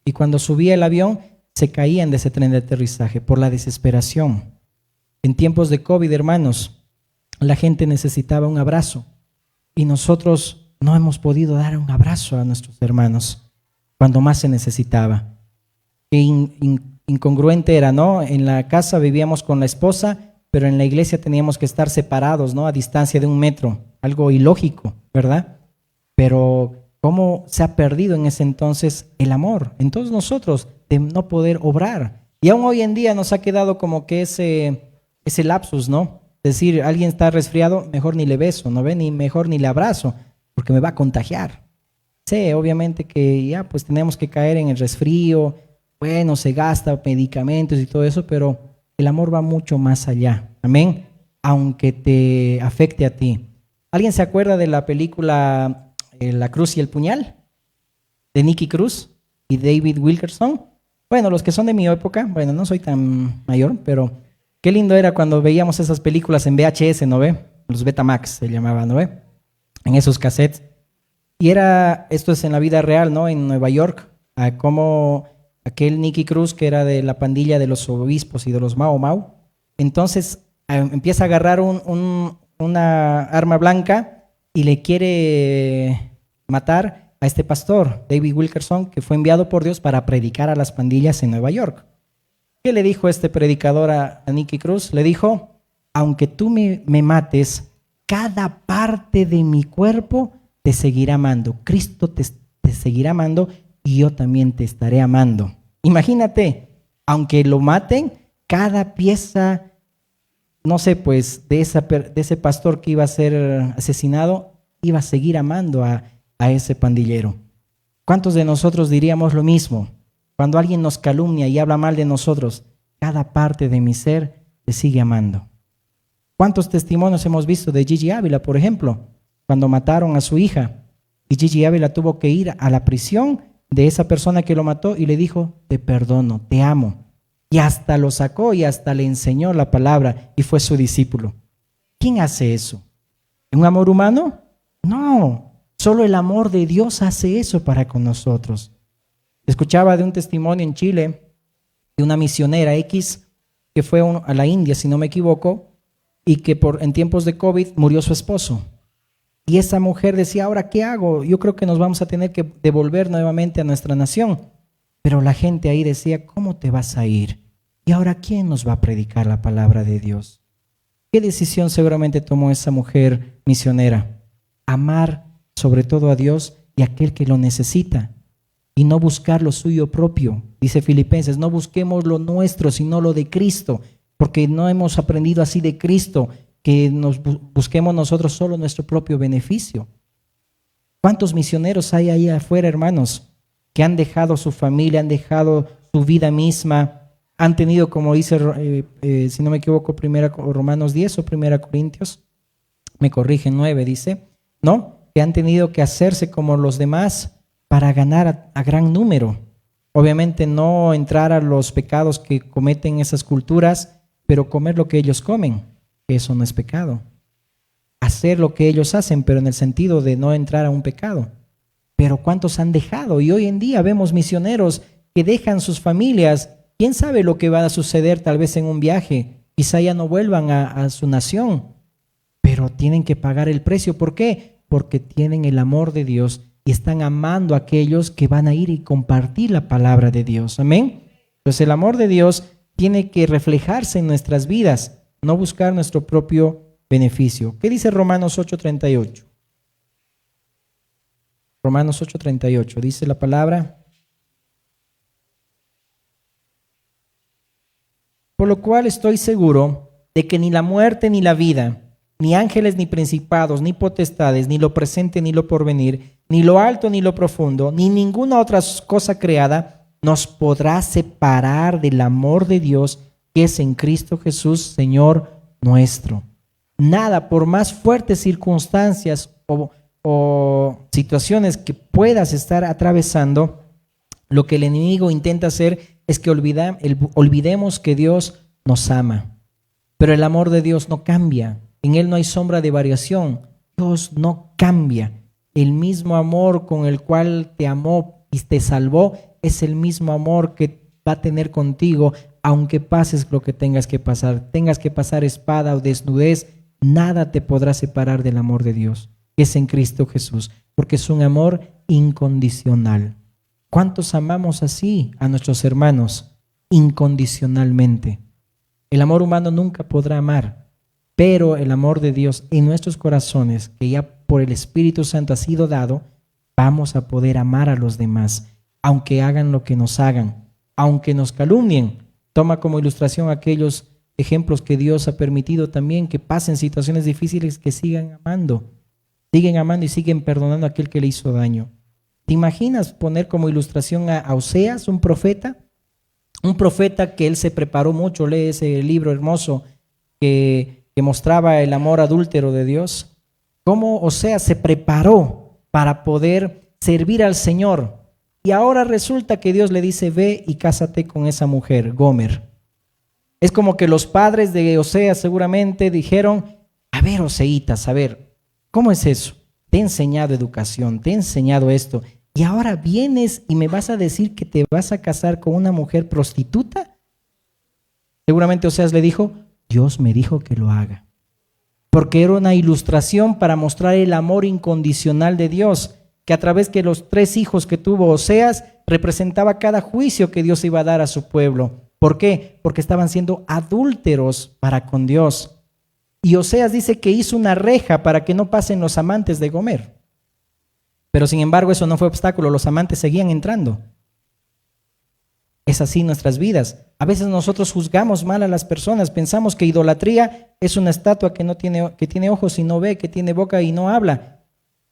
Y cuando subía el avión, se caían de ese tren de aterrizaje por la desesperación. En tiempos de COVID, hermanos, la gente necesitaba un abrazo y nosotros no hemos podido dar un abrazo a nuestros hermanos cuando más se necesitaba. Qué incongruente era, ¿no? En la casa vivíamos con la esposa, pero en la iglesia teníamos que estar separados, ¿no? A distancia de 1 metro, algo ilógico, ¿verdad? Pero ¿cómo se ha perdido en ese entonces el amor? Entonces nosotros de no poder obrar. Y aún hoy en día nos ha quedado como que ese lapsus, ¿no? Es decir, alguien está resfriado, mejor ni le beso, ¿no ve? Ni mejor ni le abrazo, porque me va a contagiar. Sí, obviamente que ya pues tenemos que caer en el resfrío, bueno, se gasta medicamentos y todo eso, pero el amor va mucho más allá, amén, aunque te afecte a ti. ¿Alguien se acuerda de la película La Cruz y el Puñal? De Nicky Cruz y David Wilkerson. Bueno, los que son de mi época, no soy tan mayor, pero qué lindo era cuando veíamos esas películas en VHS, ¿no ve? los Betamax se llamaban, ¿no? En esos cassettes. Y esto es en la vida real, ¿no? En Nueva York, como aquel Nicky Cruz, que era de la pandilla de los obispos y de los Mau Mau, entonces empieza a agarrar una arma blanca y le quiere matar a este pastor, David Wilkerson, que fue enviado por Dios para predicar a las pandillas en Nueva York. ¿Qué le dijo este predicador a Nicky Cruz? Le dijo: aunque tú me mates, cada parte de mi cuerpo te seguirá amando. Cristo te seguirá amando y yo también te estaré amando. Imagínate, aunque lo maten, cada pieza, no sé, pues de ese pastor que iba a ser asesinado, iba a seguir amando a ese pandillero. ¿Cuántos de nosotros diríamos lo mismo? Cuando alguien nos calumnia y habla mal de nosotros, cada parte de mi ser te sigue amando. ¿Cuántos testimonios hemos visto de Gigi Ávila, por ejemplo, cuando mataron a su hija? Y Gigi Ávila tuvo que ir a la prisión de esa persona que lo mató y le dijo: te perdono, te amo. Y hasta lo sacó y hasta le enseñó la palabra y fue su discípulo. ¿Quién hace eso? ¿Un amor humano? No, solo el amor de Dios hace eso para con nosotros. Escuchaba de un testimonio en Chile de una misionera X que fue a la India, si no me equivoco, y que en tiempos de COVID murió su esposo. Y esa mujer decía: ¿ahora qué hago? Yo creo que nos vamos a tener que devolver nuevamente a nuestra nación. Pero la gente ahí decía: ¿cómo te vas a ir? ¿Y ahora quién nos va a predicar la palabra de Dios? ¿Qué decisión seguramente tomó esa mujer misionera? Amar sobre todo a Dios y a aquel que lo necesita, y no buscar lo suyo propio. Dice Filipenses: no busquemos lo nuestro, sino lo de Cristo, porque no hemos aprendido así de Cristo, que nos busquemos nosotros solo nuestro propio beneficio. ¿Cuántos misioneros hay ahí afuera, hermanos, que han dejado su familia, han dejado su vida misma, han tenido, como dice, si no me equivoco, Romanos 10 o 1 Corintios, me corrigen, 9 dice, ¿no? Que han tenido que hacerse como los demás para ganar a gran número. Obviamente no entrar a los pecados que cometen esas culturas, pero comer lo que ellos comen, eso no es pecado. Hacer lo que ellos hacen, pero en el sentido de no entrar a un pecado. Pero ¿cuántos han dejado? Y hoy en día vemos misioneros que dejan sus familias. ¿Quién sabe lo que va a suceder tal vez en un viaje? Quizá ya no vuelvan a su nación, pero tienen que pagar el precio. ¿Por qué? Porque tienen el amor de Dios y están amando a aquellos que van a ir y compartir la palabra de Dios. Amén. Entonces el amor de Dios tiene que reflejarse en nuestras vidas, no buscar nuestro propio beneficio. ¿Qué dice Romanos 8:38? Romanos 8:38, dice la palabra: por lo cual estoy seguro de que ni la muerte ni la vida, ni ángeles ni principados, ni potestades, ni lo presente ni lo porvenir, ni lo alto ni lo profundo, ni ninguna otra cosa creada nos podrá separar del amor de Dios que es en Cristo Jesús, Señor nuestro. Nada, por más fuertes circunstancias o situaciones que puedas estar atravesando, lo que el enemigo intenta hacer es que olvidemos que Dios nos ama. Pero el amor de Dios no cambia, en Él no hay sombra de variación. Dios no cambia. El mismo amor con el cual te amó y te salvó es el mismo amor que va a tener contigo, aunque pases lo que tengas que pasar espada o desnudez, nada te podrá separar del amor de Dios, que es en Cristo Jesús, porque es un amor incondicional. ¿Cuántos amamos así a nuestros hermanos? Incondicionalmente. El amor humano nunca podrá amar, pero el amor de Dios en nuestros corazones, que ya por el Espíritu Santo ha sido dado, vamos a poder amar a los demás, aunque hagan lo que nos hagan, aunque nos calumnien. Toma como ilustración aquellos ejemplos que Dios ha permitido también que pasen situaciones difíciles, que siguen amando y siguen perdonando a aquel que le hizo daño. ¿Te imaginas poner como ilustración a Oseas, un profeta? Un profeta que él se preparó mucho, lee ese libro hermoso que mostraba el amor adúltero de Dios. Cómo Oseas se preparó para poder servir al Señor. Y ahora resulta que Dios le dice: ve y cásate con esa mujer, Gomer. Es como que los padres de Oseas seguramente dijeron: a ver, Oseítas, a ver, ¿cómo es eso? Te he enseñado educación, te he enseñado esto, y ahora vienes y me vas a decir que te vas a casar con una mujer prostituta. Seguramente Oseas le dijo, Dios me dijo que lo haga, porque era una ilustración para mostrar el amor incondicional de Dios, que a través de los 3 hijos que tuvo Oseas, representaba cada juicio que Dios iba a dar a su pueblo. ¿Por qué? Porque estaban siendo adúlteros para con Dios. Y Oseas dice que hizo una reja para que no pasen los amantes de Gomer. Pero sin embargo eso no fue obstáculo, los amantes seguían entrando. Es así nuestras vidas. A veces nosotros juzgamos mal a las personas, pensamos que idolatría es una estatua que tiene ojos y no ve, que tiene boca y no habla.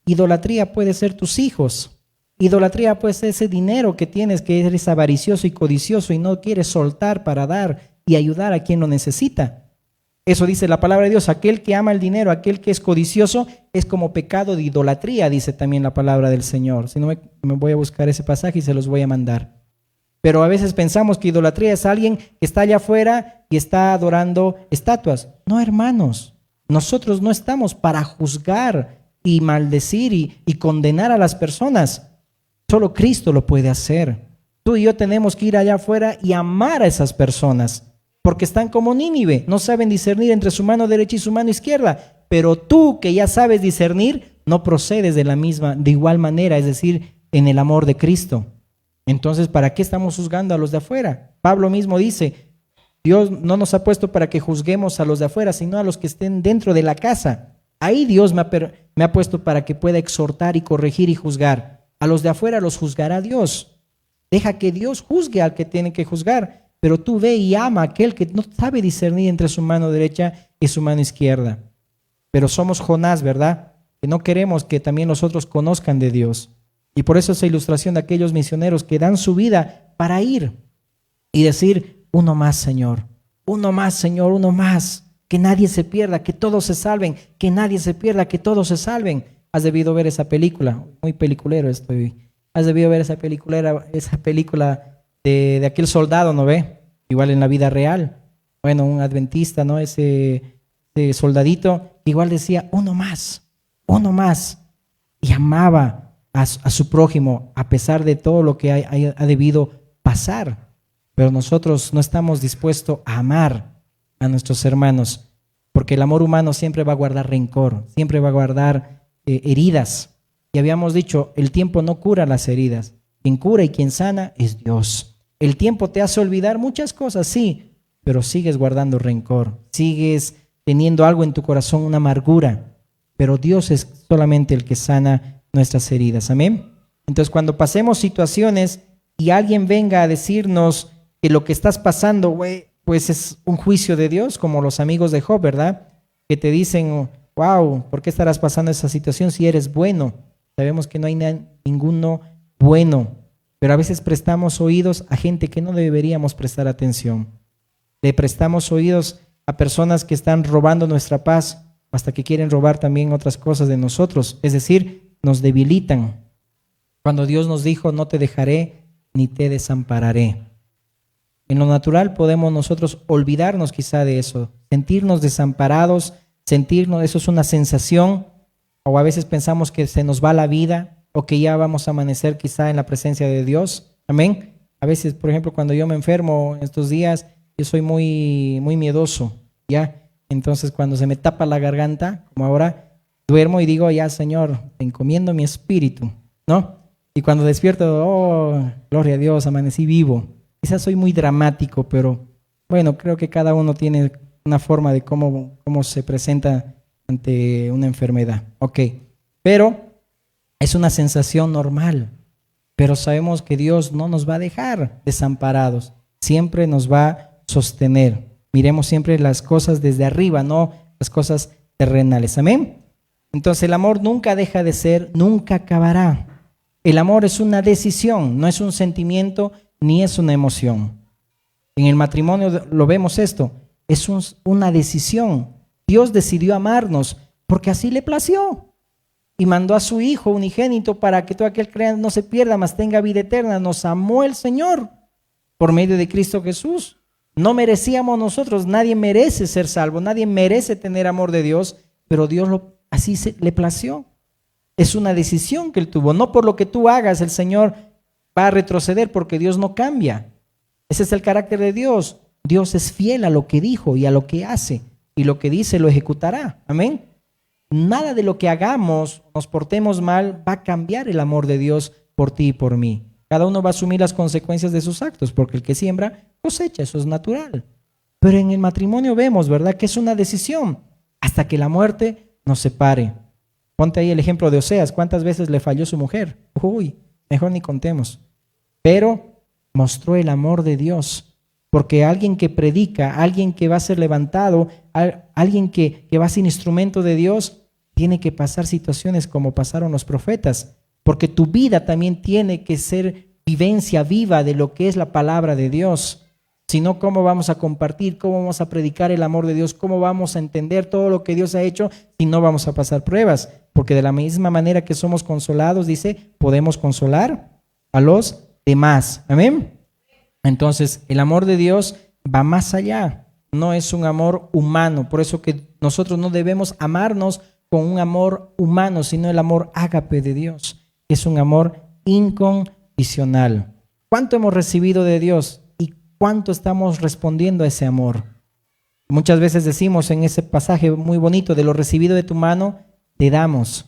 Idolatría puede ser tus hijos. Idolatría puede ser ese dinero que tienes, que eres avaricioso y codicioso y no quieres soltar para dar y ayudar a quien lo necesita. Eso dice la palabra de Dios, aquel que ama el dinero, aquel que es codicioso, es como pecado de idolatría, dice también la palabra del Señor. Si no, me voy a buscar ese pasaje y se los voy a mandar. Pero a veces pensamos que idolatría es alguien que está allá afuera y está adorando estatuas. No, hermanos, nosotros no estamos para juzgar y maldecir y condenar a las personas. Solo Cristo lo puede hacer. Tú y yo tenemos que ir allá afuera y amar a esas personas, porque están como Nínive, no saben discernir entre su mano derecha y su mano izquierda. Pero tú que ya sabes discernir, no procedes de igual manera, es decir, en el amor de Cristo. Entonces, ¿para qué estamos juzgando a los de afuera? Pablo mismo dice, Dios no nos ha puesto para que juzguemos a los de afuera, sino a los que estén dentro de la casa. Ahí Dios me ha puesto para que pueda exhortar y corregir y juzgar. A los de afuera los juzgará Dios. Deja que Dios juzgue al que tiene que juzgar, pero tú ve y ama a aquel que no sabe discernir entre su mano derecha y su mano izquierda. Pero somos Jonás, ¿verdad? Que no queremos que también los otros conozcan de Dios. Y por eso esa ilustración de aquellos misioneros que dan su vida para ir y decir, uno más, Señor, uno más, Señor, uno más. Que nadie se pierda, que todos se salven, que nadie se pierda, que todos se salven. Has debido ver esa película, muy peliculero estoy. Has debido ver esa película de aquel soldado, ¿no ve? Igual en la vida real. Bueno, un adventista, ¿no? Ese soldadito, igual decía, uno más. Y amaba a su prójimo, a pesar de todo lo que ha debido pasar. Pero nosotros no estamos dispuestos a amar a nuestros hermanos, porque el amor humano siempre va a guardar rencor, siempre va a guardar heridas. Y habíamos dicho, el tiempo no cura las heridas, quien cura y quien sana es Dios. El tiempo te hace olvidar muchas cosas, sí, pero sigues guardando rencor, sigues teniendo algo en tu corazón, una amargura, pero Dios es solamente el que sana nuestras heridas, amén. Entonces cuando pasemos situaciones y alguien venga a decirnos que lo que estás pasando, pues es un juicio de Dios, como los amigos de Job, ¿verdad? Que te dicen, wow, ¿por qué estarás pasando esa situación si eres bueno? Sabemos que no hay ninguno bueno, pero a veces prestamos oídos a gente que no deberíamos prestar atención. Le prestamos oídos a personas que están robando nuestra paz, hasta que quieren robar también otras cosas de nosotros, es decir, nos debilitan. Cuando Dios nos dijo, no te dejaré ni te desampararé. En lo natural podemos nosotros olvidarnos quizá de eso, sentirnos desamparados, eso es una sensación, o a veces pensamos que se nos va la vida o que ya vamos a amanecer quizá en la presencia de Dios. Amén. A veces, por ejemplo, cuando yo me enfermo estos días, yo soy muy miedoso, ¿ya? Entonces cuando se me tapa la garganta, como ahora, duermo y digo, ya Señor, te encomiendo mi espíritu, ¿no? Y cuando despierto, oh, gloria a Dios, amanecí vivo. Quizás soy muy dramático, pero bueno, creo que cada uno tiene una forma de cómo se presenta ante una enfermedad. Ok, pero es una sensación normal, pero sabemos que Dios no nos va a dejar desamparados, siempre nos va a sostener. Miremos siempre las cosas desde arriba, no las cosas terrenales. Amén. Entonces el amor nunca deja de ser, nunca acabará. El amor es una decisión, no es un sentimiento ni es una emoción. En el matrimonio lo vemos esto, es una decisión. Dios decidió amarnos porque así le plació y mandó a su Hijo unigénito para que todo aquel que crea no se pierda, mas tenga vida eterna. Nos amó el Señor por medio de Cristo Jesús. No merecíamos nosotros, nadie merece ser salvo, nadie merece tener amor de Dios, pero Dios le plació. Es una decisión que él tuvo. No por lo que tú hagas el Señor va a retroceder, porque Dios no cambia. Ese es el carácter de Dios. Dios es fiel a lo que dijo y a lo que hace, y lo que dice lo ejecutará. Amén. Nada de lo que hagamos, nos portemos mal, va a cambiar el amor de Dios por ti y por mí. Cada uno va a asumir las consecuencias de sus actos, porque el que siembra cosecha, eso es natural. Pero en el matrimonio vemos, ¿verdad?, que es una decisión hasta que la muerte nos separe. Ponte ahí el ejemplo de Oseas. ¿Cuántas veces le falló su mujer? Uy, mejor ni contemos. Pero mostró el amor de Dios, porque alguien que predica, alguien que va a ser levantado, alguien que va a ser instrumento de Dios, tiene que pasar situaciones como pasaron los profetas, porque tu vida también tiene que ser vivencia viva de lo que es la palabra de Dios. Si no, ¿cómo vamos a compartir? ¿Cómo vamos a predicar el amor de Dios? ¿Cómo vamos a entender todo lo que Dios ha hecho si no vamos a pasar pruebas? Porque de la misma manera que somos consolados, dice, podemos consolar a los demás. Amén. Entonces, el amor de Dios va más allá. No es un amor humano. Por eso que nosotros no debemos amarnos con un amor humano, sino el amor ágape de Dios. Es un amor incondicional. ¿Cuánto hemos recibido de Dios? ¿Cuánto estamos respondiendo a ese amor? Muchas veces decimos en ese pasaje muy bonito, de lo recibido de tu mano, te damos.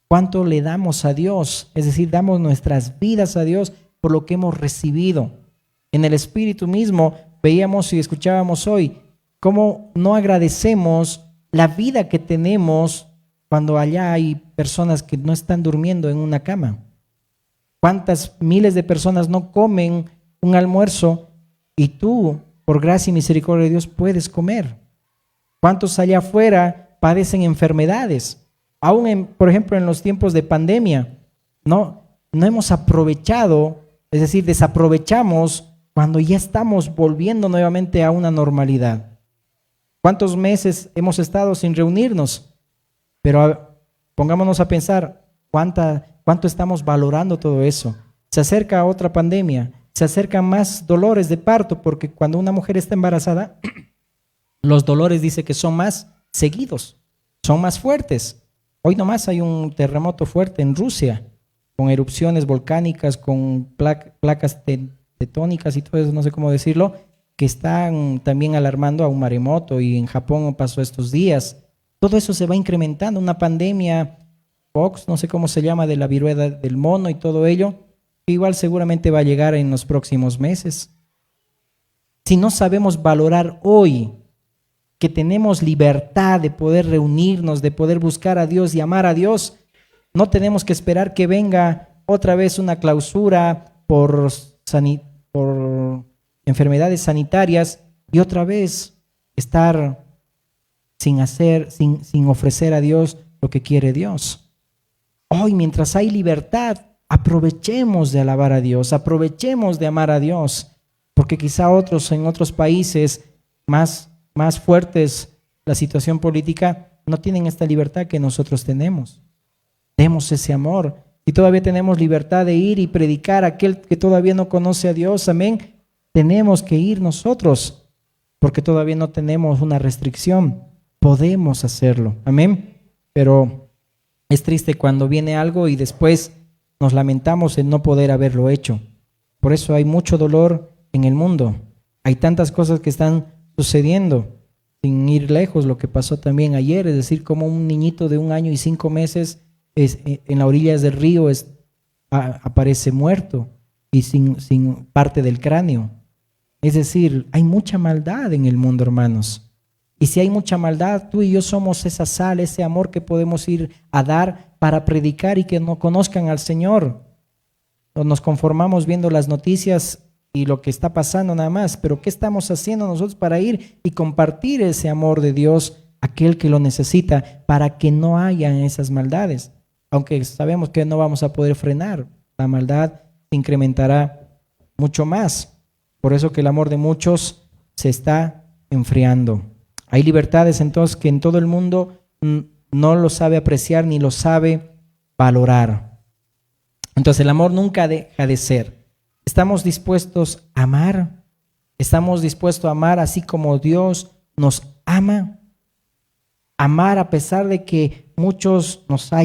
¿Cuánto le damos a Dios? Es decir, damos nuestras vidas a Dios por lo que hemos recibido. En el Espíritu mismo veíamos y escuchábamos hoy cómo no agradecemos la vida que tenemos cuando allá hay personas que no están durmiendo en una cama. ¿Cuántas miles de personas no comen un almuerzo y tú, por gracia y misericordia de Dios, puedes comer? ¿Cuántos allá afuera padecen enfermedades? Aún, por ejemplo, en los tiempos de pandemia, no hemos aprovechado, es decir, desaprovechamos cuando ya estamos volviendo nuevamente a una normalidad. ¿Cuántos meses hemos estado sin reunirnos? Pero pongámonos a pensar, ¿cuánto estamos valorando todo eso? Se acerca otra pandemia. Se acercan más dolores de parto, porque cuando una mujer está embarazada, los dolores dice que son más seguidos, son más fuertes. Hoy nomás hay un terremoto fuerte en Rusia, con erupciones volcánicas, con placas tectónicas y todo eso, no sé cómo decirlo, que están también alarmando a un maremoto, y en Japón pasó estos días. Todo eso se va incrementando, una pandemia, Fox, no sé cómo se llama, de la viruela del mono y todo ello, igual seguramente va a llegar en los próximos meses. Si no sabemos valorar hoy que tenemos libertad de poder reunirnos, de poder buscar a Dios y amar a Dios, no tenemos que esperar que venga otra vez una clausura por enfermedades sanitarias y otra vez estar sin ofrecer a Dios lo que quiere Dios. Hoy, mientras hay libertad, aprovechemos de alabar a Dios, aprovechemos de amar a Dios, porque quizá en otros países más fuertes, la situación política, no tienen esta libertad que nosotros tenemos. Demos ese amor. Y todavía tenemos libertad de ir y predicar a aquel que todavía no conoce a Dios, amén. Tenemos que ir nosotros, porque todavía no tenemos una restricción. Podemos hacerlo, amén. Pero es triste cuando viene algo y después nos lamentamos en no poder haberlo hecho. Por eso hay mucho dolor en el mundo. Hay tantas cosas que están sucediendo, sin ir lejos, lo que pasó también ayer, es decir, como un niñito de 1 año y 5 meses en las orillas del río aparece muerto y sin parte del cráneo. Es decir, hay mucha maldad en el mundo, hermanos. Y si hay mucha maldad, tú y yo somos esa sal, ese amor que podemos ir a dar para predicar y que no conozcan al Señor. No nos conformamos viendo las noticias y lo que está pasando nada más, pero ¿qué estamos haciendo nosotros para ir y compartir ese amor de Dios a aquel que lo necesita, para que no haya esas maldades? Aunque sabemos que no vamos a poder frenar, la maldad se incrementará mucho más. Por eso que el amor de muchos se está enfriando. Hay libertades entonces que en todo el mundo no lo sabe apreciar ni lo sabe valorar. Entonces el amor nunca deja de ser. ¿Estamos dispuestos a amar? ¿Estamos dispuestos a amar así como Dios nos ama? amar a pesar de que muchos te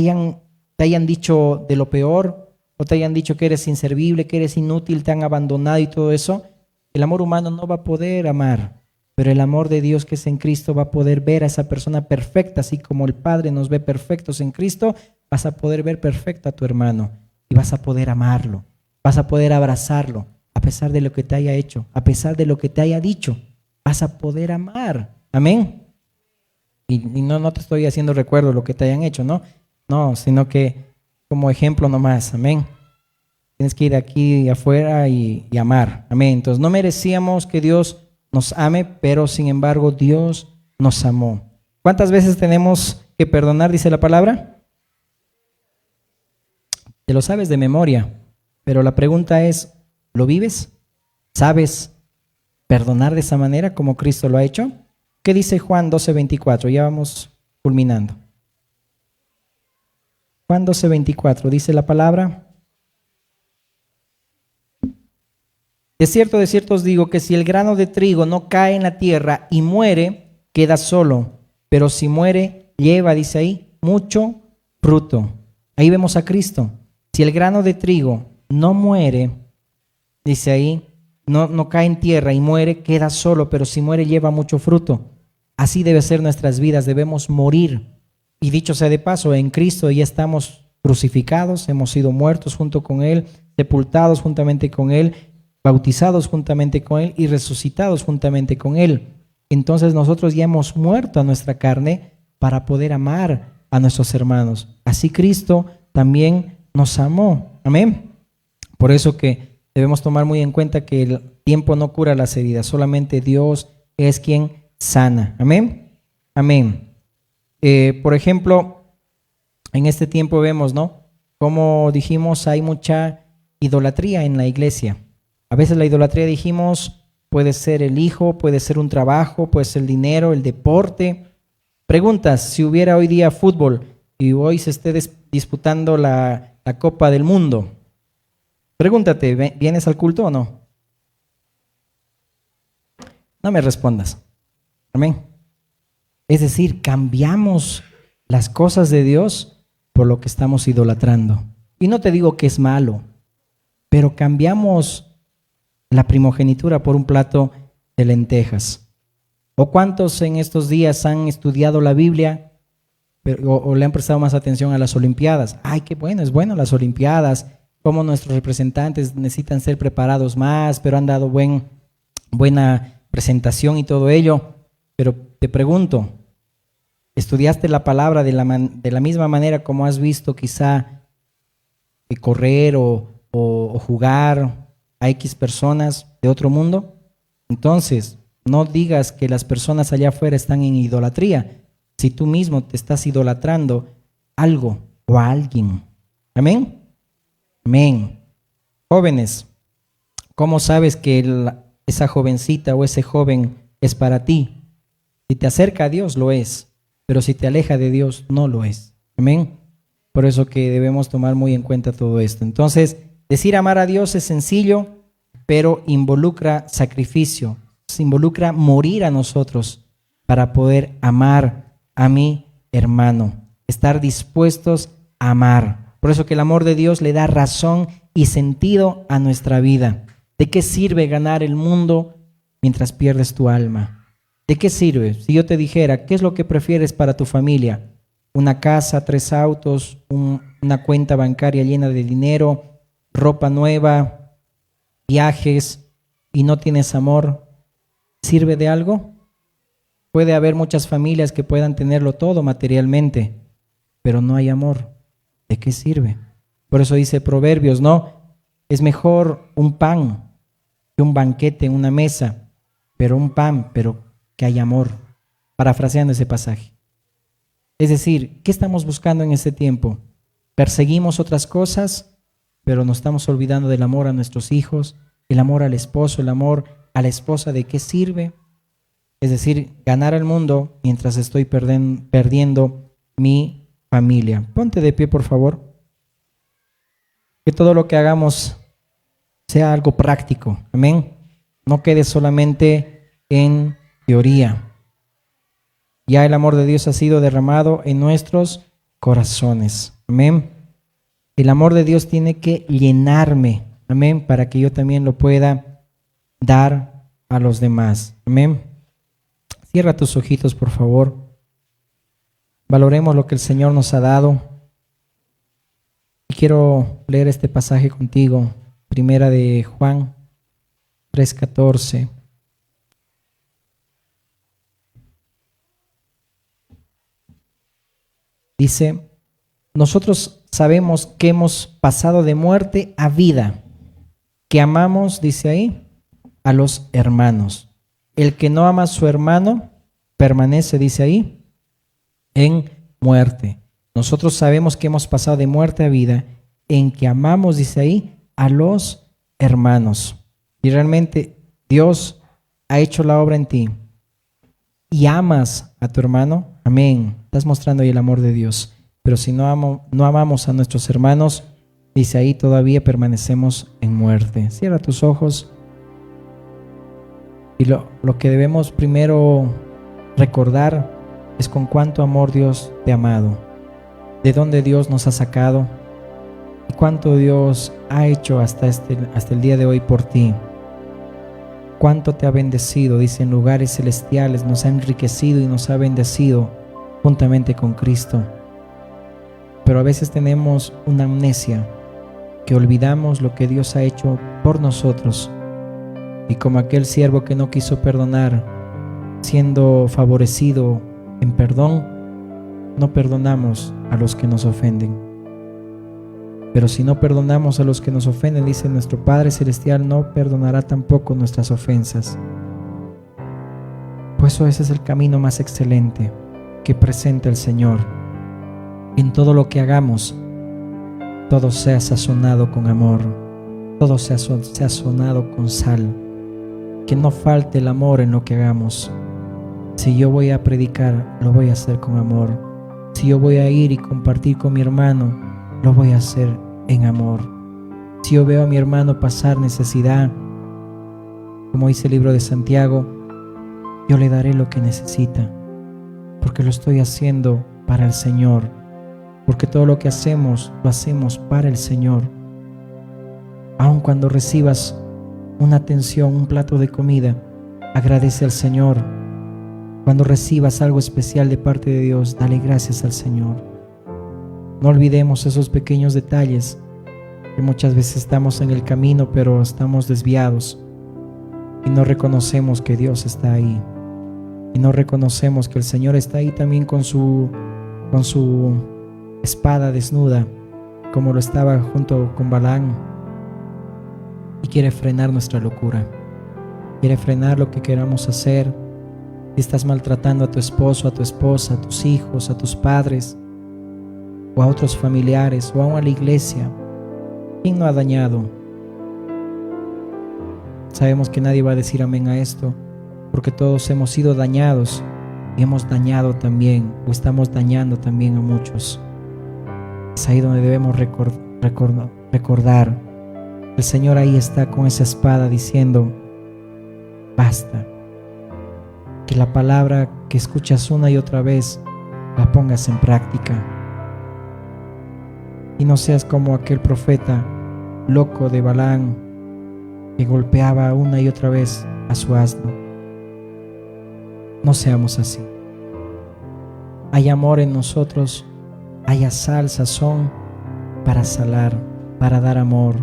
hayan dicho de lo peor, o te hayan dicho que eres inservible, que eres inútil, te han abandonado y todo eso. El amor humano no va a poder amar, pero el amor de Dios que es en Cristo va a poder ver a esa persona perfecta, así como el Padre nos ve perfectos en Cristo, vas a poder ver perfecto a tu hermano y vas a poder amarlo, vas a poder abrazarlo, a pesar de lo que te haya hecho, a pesar de lo que te haya dicho, vas a poder amar. Amén. Y no te estoy haciendo recuerdo lo que te hayan hecho, ¿no? No, sino que como ejemplo nomás, amén. Tienes que ir de aquí afuera y amar, amén. Entonces no merecíamos que Dios nos ame, pero sin embargo Dios nos amó. ¿Cuántas veces tenemos que perdonar, dice la palabra? Te lo sabes de memoria, pero la pregunta es, ¿lo vives? ¿Sabes perdonar de esa manera como Cristo lo ha hecho? ¿Qué dice Juan 12:24? Ya vamos culminando. Juan 12:24 dice la palabra: de cierto os digo que si el grano de trigo no cae en la tierra y muere, queda solo, pero si muere, lleva, dice ahí, mucho fruto. Ahí vemos a Cristo. Si el grano de trigo no muere, dice ahí, no cae en tierra y muere, queda solo, pero si muere, lleva mucho fruto. Así debe ser nuestras vidas, debemos morir. Y dicho sea de paso, en Cristo ya estamos crucificados, hemos sido muertos junto con Él, sepultados juntamente con Él, bautizados juntamente con Él y resucitados juntamente con Él. Entonces nosotros ya hemos muerto a nuestra carne para poder amar a nuestros hermanos. Así Cristo también nos amó. Amén. Por eso que debemos tomar muy en cuenta que el tiempo no cura las heridas, solamente Dios es quien sana. Amén. Amén. Por ejemplo, en este tiempo vemos, ¿no? Como dijimos, hay mucha idolatría en la iglesia. A veces la idolatría, dijimos, puede ser el hijo, puede ser un trabajo, puede ser el dinero, el deporte. Preguntas, si hubiera hoy día fútbol y hoy se esté disputando la Copa del Mundo, pregúntate, ¿vienes al culto o no? No me respondas. Amén. Es decir, cambiamos las cosas de Dios por lo que estamos idolatrando. Y no te digo que es malo, pero cambiamos la primogenitura por un plato de lentejas. ¿O cuántos en estos días han estudiado la Biblia o le han prestado más atención a las Olimpiadas? Ay, qué bueno, es bueno las Olimpiadas, cómo nuestros representantes necesitan ser preparados más, pero han dado buena presentación y todo ello. Pero te pregunto, ¿estudiaste la palabra de la misma manera como has visto quizá correr o jugar a X personas de otro mundo? Entonces, no digas que las personas allá afuera están en idolatría, si tú mismo te estás idolatrando algo o a alguien. Amén. Amén. Jóvenes, ¿cómo sabes que esa jovencita o ese joven es para ti? Si te acerca a Dios, lo es, pero si te aleja de Dios, no lo es. Amén. Por eso que debemos tomar muy en cuenta todo esto. Entonces, decir amar a Dios es sencillo, pero involucra sacrificio, se involucra morir a nosotros para poder amar a mi hermano, estar dispuestos a amar. Por eso que el amor de Dios le da razón y sentido a nuestra vida. ¿De qué sirve ganar el mundo mientras pierdes tu alma? ¿De qué sirve? Si yo te dijera, ¿qué es lo que prefieres para tu familia? ¿Una casa, 3 autos, una cuenta bancaria llena de dinero, ropa nueva, viajes y no tienes amor? ¿Sirve de algo? Puede haber muchas familias que puedan tenerlo todo materialmente, pero no hay amor. ¿De qué sirve? Por eso dice Proverbios, ¿no? Es mejor un pan que un banquete en una mesa, pero un pan, pero que hay amor. Parafraseando ese pasaje. Es decir, ¿qué estamos buscando en este tiempo? Perseguimos otras cosas, pero nos estamos olvidando del amor a nuestros hijos, el amor al esposo, el amor a la esposa. ¿De qué sirve? Es decir, ganar el mundo mientras estoy perdiendo mi familia. Ponte de pie, por favor. Que todo lo que hagamos sea algo práctico. Amén. No quede solamente en teoría. Ya el amor de Dios ha sido derramado en nuestros corazones. Amén. El amor de Dios tiene que llenarme. Amén. Para que yo también lo pueda dar a los demás. Amén. Cierra tus ojitos, por favor. Valoremos lo que el Señor nos ha dado. Y quiero leer este pasaje contigo. Primera de Juan 3:14. Dice: nosotros sabemos que hemos pasado de muerte a vida, que amamos, dice ahí, a los hermanos. El que no ama a su hermano permanece, dice ahí, en muerte. Nosotros sabemos que hemos pasado de muerte a vida, en que amamos, dice ahí, a los hermanos. Y realmente Dios ha hecho la obra en ti y amas a tu hermano, amén. Estás mostrando ahí el amor de Dios. Pero si no amamos a nuestros hermanos, dice ahí, todavía permanecemos en muerte. Cierra tus ojos. Y lo que debemos primero recordar es con cuánto amor Dios te ha amado, de dónde Dios nos ha sacado y cuánto Dios ha hecho hasta el día de hoy por ti. Cuánto te ha bendecido, dice, en lugares celestiales, nos ha enriquecido y nos ha bendecido juntamente con Cristo. Pero a veces tenemos una amnesia, que olvidamos lo que Dios ha hecho por nosotros. Y como aquel siervo que no quiso perdonar, siendo favorecido en perdón, no perdonamos a los que nos ofenden. Pero si no perdonamos a los que nos ofenden, dice, nuestro Padre Celestial no perdonará tampoco nuestras ofensas. Pues ese es el camino más excelente que presenta el Señor. En todo lo que hagamos, todo sea sazonado con amor, todo sea sazonado con sal. Que no falte el amor en lo que hagamos. Si yo voy a predicar, lo voy a hacer con amor. Si yo voy a ir y compartir con mi hermano, lo voy a hacer en amor. Si yo veo a mi hermano pasar necesidad, como dice el libro de Santiago, yo le daré lo que necesita, porque lo estoy haciendo para el Señor, porque todo lo que hacemos, lo hacemos para el Señor. Aun cuando recibas una atención, un plato de comida, agradece al Señor. Cuando recibas algo especial de parte de Dios, dale gracias al Señor. No olvidemos esos pequeños detalles, que muchas veces estamos en el camino, pero estamos desviados y no reconocemos que Dios está ahí. Y no reconocemos que el Señor está ahí también con su espada desnuda, como lo estaba junto con Balaam. Y quiere frenar nuestra locura, quiere frenar lo que queramos hacer. Si estás maltratando a tu esposo, a tu esposa, a tus hijos, a tus padres, o a otros familiares, o aún a la iglesia, ¿quién no ha dañado? Sabemos que nadie va a decir amén a esto, porque todos hemos sido dañados y hemos dañado también, o estamos dañando también a muchos. Es ahí donde debemos recordar. El Señor ahí está con esa espada diciendo: basta. Que la palabra que escuchas una y otra vez la pongas en práctica. Y no seas como aquel profeta loco de Balaam que golpeaba una y otra vez a su asno. No seamos así. Hay amor en nosotros, haya sal, sazón para salar, para dar amor.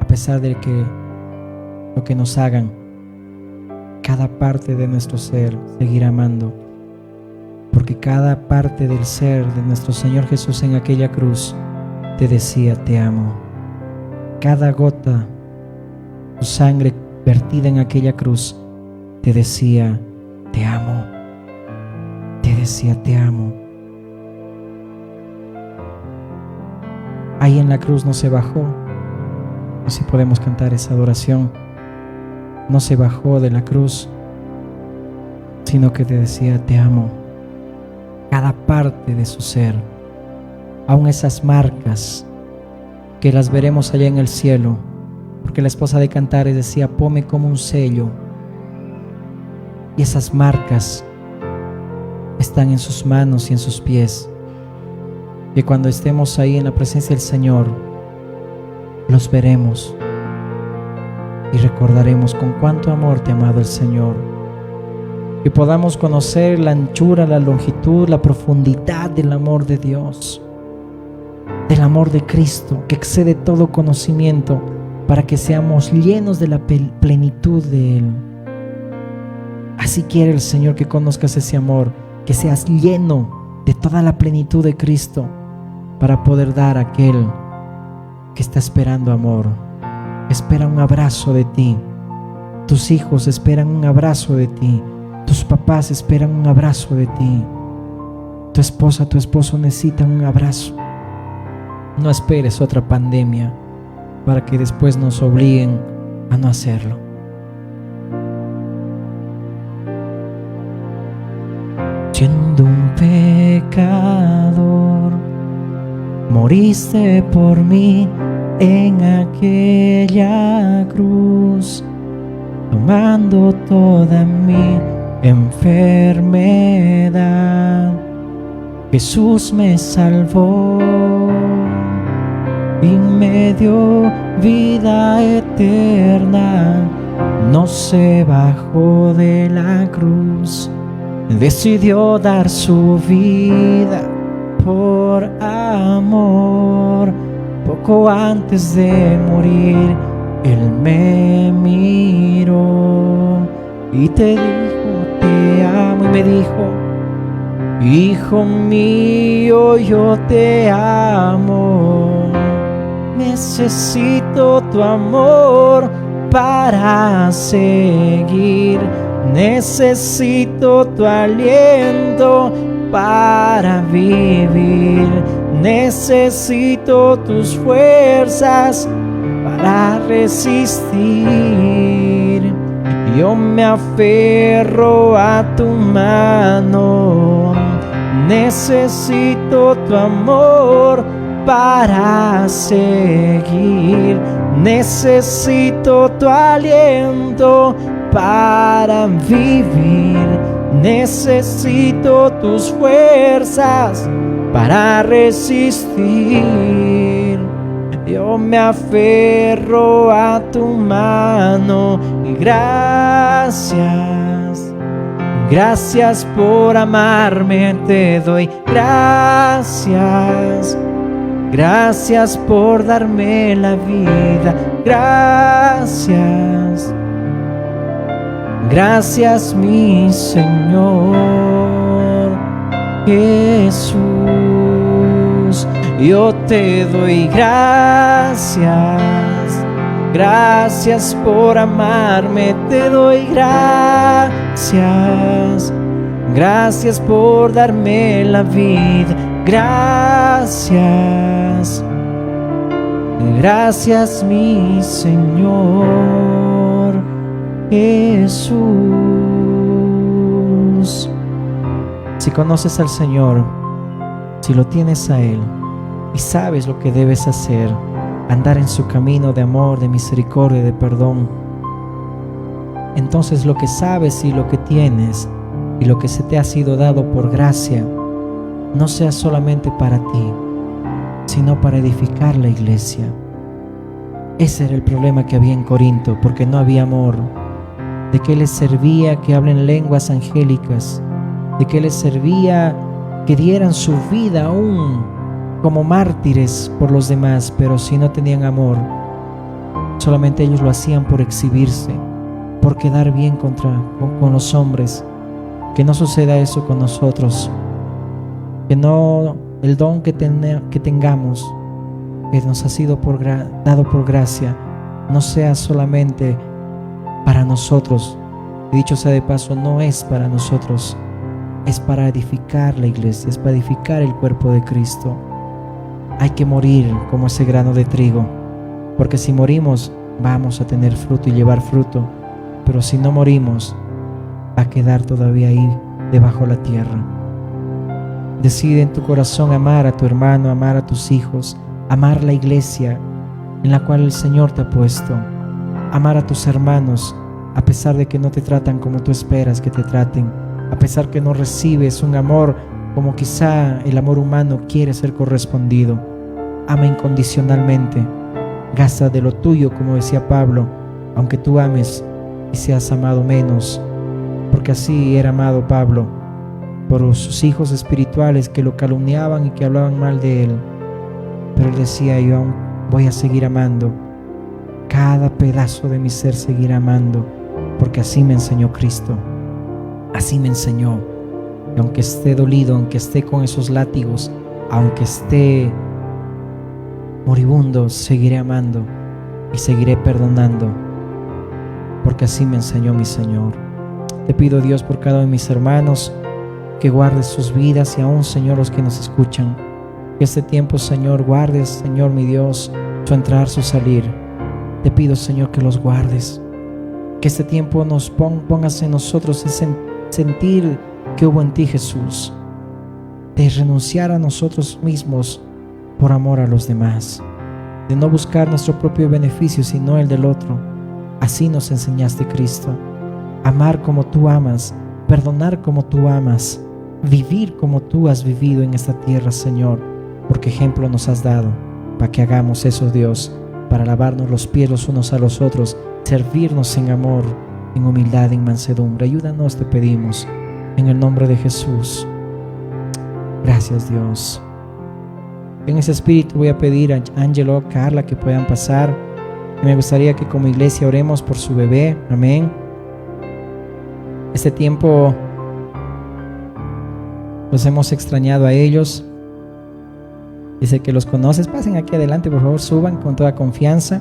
A pesar de que lo que nos hagan, cada parte de nuestro ser seguirá amando, porque cada parte del ser de nuestro Señor Jesús en aquella cruz te decía: te amo. Cada gota de sangre vertida en aquella cruz te decía: te amo. Te decía: te amo. Ahí en la cruz no se bajó. No sé si podemos cantar esa adoración. No se bajó de la cruz, sino que te decía: te amo. Cada parte de su ser, aún esas marcas que las veremos allá en el cielo, porque la esposa de Cantares decía: ponme como un sello. Y esas marcas están en sus manos y en sus pies. Que cuando estemos ahí en la presencia del Señor, los veremos y recordaremos con cuánto amor te ha amado el Señor. Que podamos conocer la anchura, la longitud, la profundidad del amor de Dios, del amor de Cristo, que excede todo conocimiento, para que seamos llenos de la plenitud de Él. Así quiere el Señor que conozcas ese amor, que seas lleno de toda la plenitud de Cristo, para poder dar a aquel que está esperando amor, espera un abrazo de ti. Tus hijos esperan un abrazo de ti. Tus papás esperan un abrazo de ti. Tu esposa, tu esposo necesitan un abrazo. No esperes otra pandemia para que después nos obliguen a no hacerlo. Siendo un pecador, moriste por mí en aquella cruz, tomando toda mi enfermedad. Jesús me salvó y me dio vida eterna. No se bajó de la cruz, decidió dar su vida por amor. Poco antes de morir, Él me miró y te dijo: te amo. Y me dijo: hijo mío, yo te amo. Necesito tu amor para seguir. Necesito tu aliento para vivir. Necesito tus fuerzas para resistir. Yo me aferro a tu mano. Necesito tu amor para seguir. Necesito tu aliento para vivir. Necesito tus fuerzas para resistir. Yo me aferro a tu mano. Y gracias, gracias por amarme, te doy gracias. Gracias por darme la vida. Gracias, gracias mi Señor Jesús. Yo te doy gracias. Gracias por amarme, te doy gracias. Gracias por darme la vida. Gracias, gracias mi Señor Jesús. Si conoces al Señor, si lo tienes a Él y sabes lo que debes hacer, andar en su camino de amor, de misericordia, de perdón, entonces lo que sabes y lo que tienes y lo que se te ha sido dado por gracia no sea solamente para ti, sino para edificar la iglesia. Ese era el problema que había en Corinto, porque no había amor. ¿De qué les servía que hablen lenguas angélicas? ¿De qué les servía que dieran su vida aún como mártires por los demás? Pero si no tenían amor, solamente ellos lo hacían por exhibirse, por quedar bien con los hombres. Que no suceda eso con nosotros. Que no el don que tengamos, que nos ha sido dado por gracia, no sea solamente para nosotros. Y dicho sea de paso, no es para nosotros, es para edificar la iglesia, es para edificar el cuerpo de Cristo. Hay que morir como ese grano de trigo, porque si morimos vamos a tener fruto y llevar fruto, pero si no morimos va a quedar todavía ahí debajo de la tierra. Decide en tu corazón amar a tu hermano, amar a tus hijos, amar la iglesia en la cual el Señor te ha puesto, amar a tus hermanos a pesar de que no te tratan como tú esperas que te traten, a pesar que no recibes un amor como quizá el amor humano quiere ser correspondido. Ama incondicionalmente, gasta de lo tuyo, como decía Pablo, aunque tú ames y seas amado menos, porque así era amado Pablo por sus hijos espirituales que lo calumniaban y que hablaban mal de él. Pero él decía: yo aún voy a seguir amando, cada pedazo de mi ser seguirá amando, porque así me enseñó Cristo, así me enseñó. Y aunque esté dolido, aunque esté con esos látigos, aunque esté moribundo, seguiré amando y seguiré perdonando, porque así me enseñó mi Señor. Te pido, Dios, por cada uno de mis hermanos, que guardes sus vidas, y aún, Señor, los que nos escuchan, que este tiempo, Señor, guardes, Señor mi Dios, su entrar, su salir. Te pido, Señor, que los guardes, que este tiempo nos pongas en nosotros ese sentir que hubo en ti, Jesús, de renunciar a nosotros mismos por amor a los demás, de no buscar nuestro propio beneficio, sino el del otro. Así nos enseñaste, Cristo: amar como tú amas, perdonar como tú amas, vivir como tú has vivido en esta tierra, Señor, porque ejemplo nos has dado para que hagamos eso, Dios, para lavarnos los pies los unos a los otros, servirnos en amor, en humildad, en mansedumbre. Ayúdanos, te pedimos, en el nombre de Jesús. Gracias, Dios. En ese espíritu voy a pedir a Ángelo, Carla, que puedan pasar. Y me gustaría que como iglesia oremos por su bebé. Amén. Este tiempo los hemos extrañado a ellos. Dice que los conoces. Pasen aquí adelante, por favor, suban con toda confianza.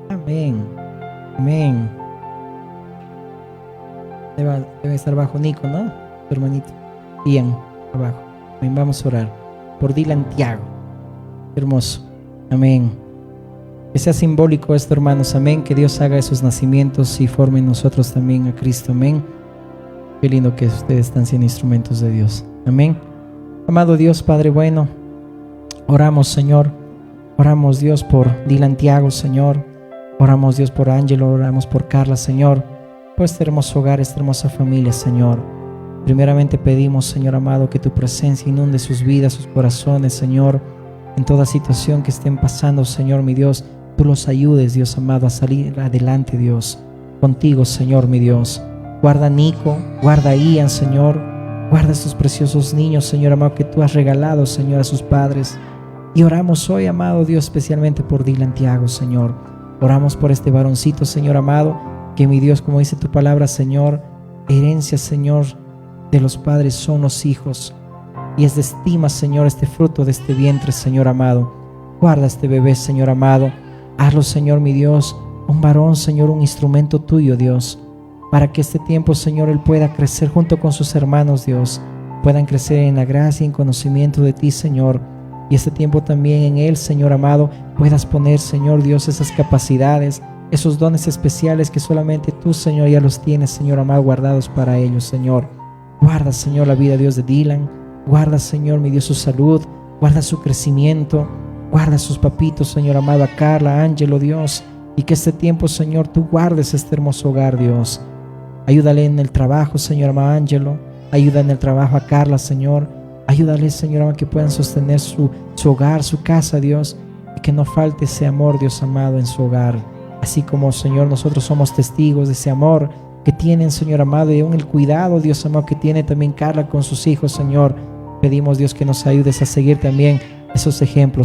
Amén. Amén. Debe estar bajo Nico, ¿no? Tu hermanito. Bien, abajo. Amén. Vamos a orar por Dylan Tiago. Hermoso. Amén. Que sea simbólico esto, hermanos. Amén. Que Dios haga esos nacimientos y forme en nosotros también a Cristo. Amén. Qué lindo que ustedes están siendo instrumentos de Dios. Amén. Amado Dios, Padre bueno, oramos, Señor. Oramos, Dios, por Dylan Tiago, Señor. Oramos, Dios, por Ángelo. Oramos por Carla, Señor, por este hermoso hogar, esta hermosa familia, Señor. Primeramente pedimos, Señor amado, que tu presencia inunde sus vidas, sus corazones, Señor. En toda situación que estén pasando, Señor, mi Dios, tú los ayudes, Dios amado, a salir adelante, Dios. Contigo, Señor, mi Dios. Guarda a Nico, guarda a Ian, Señor. Guarda a estos preciosos niños, Señor amado, que tú has regalado, Señor, a sus padres. Y oramos hoy, amado Dios, especialmente por Dylan Tiago, Señor. Oramos por este varoncito, Señor amado, que mi Dios, como dice tu palabra, Señor, herencia, Señor, de los padres son los hijos. Y es de estima, Señor, este fruto de este vientre, Señor amado. Guarda este bebé, Señor amado. Hazlo, Señor, mi Dios, un varón, Señor, un instrumento tuyo, Dios, para que este tiempo, Señor, él pueda crecer junto con sus hermanos, Dios. Puedan crecer en la gracia y en conocimiento de ti, Señor. Y este tiempo también en él, Señor amado, puedas poner, Señor Dios, esas capacidades, esos dones especiales que solamente tú, Señor, ya los tienes, Señor amado, guardados para ellos, Señor. Guarda, Señor, la vida, Dios, de Dylan. Guarda, Señor, mi Dios, su salud. Guarda su crecimiento. Guarda sus papitos, Señor amado, a Carla, a Ángelo, Dios. Y que este tiempo, Señor, tú guardes este hermoso hogar, Dios. Ayúdale en el trabajo, Señor amado, Ángelo. Ayuda en el trabajo a Carla, Señor. Ayúdale, Señor amado, que puedan sostener su hogar, su casa, Dios. Y que no falte ese amor, Dios amado, en su hogar. Así como, Señor, nosotros somos testigos de ese amor que tienen, Señor amado, y aún el cuidado, Dios amado, que tiene también Carla con sus hijos, Señor. Pedimos, Dios, que nos ayudes a seguir también esos ejemplos.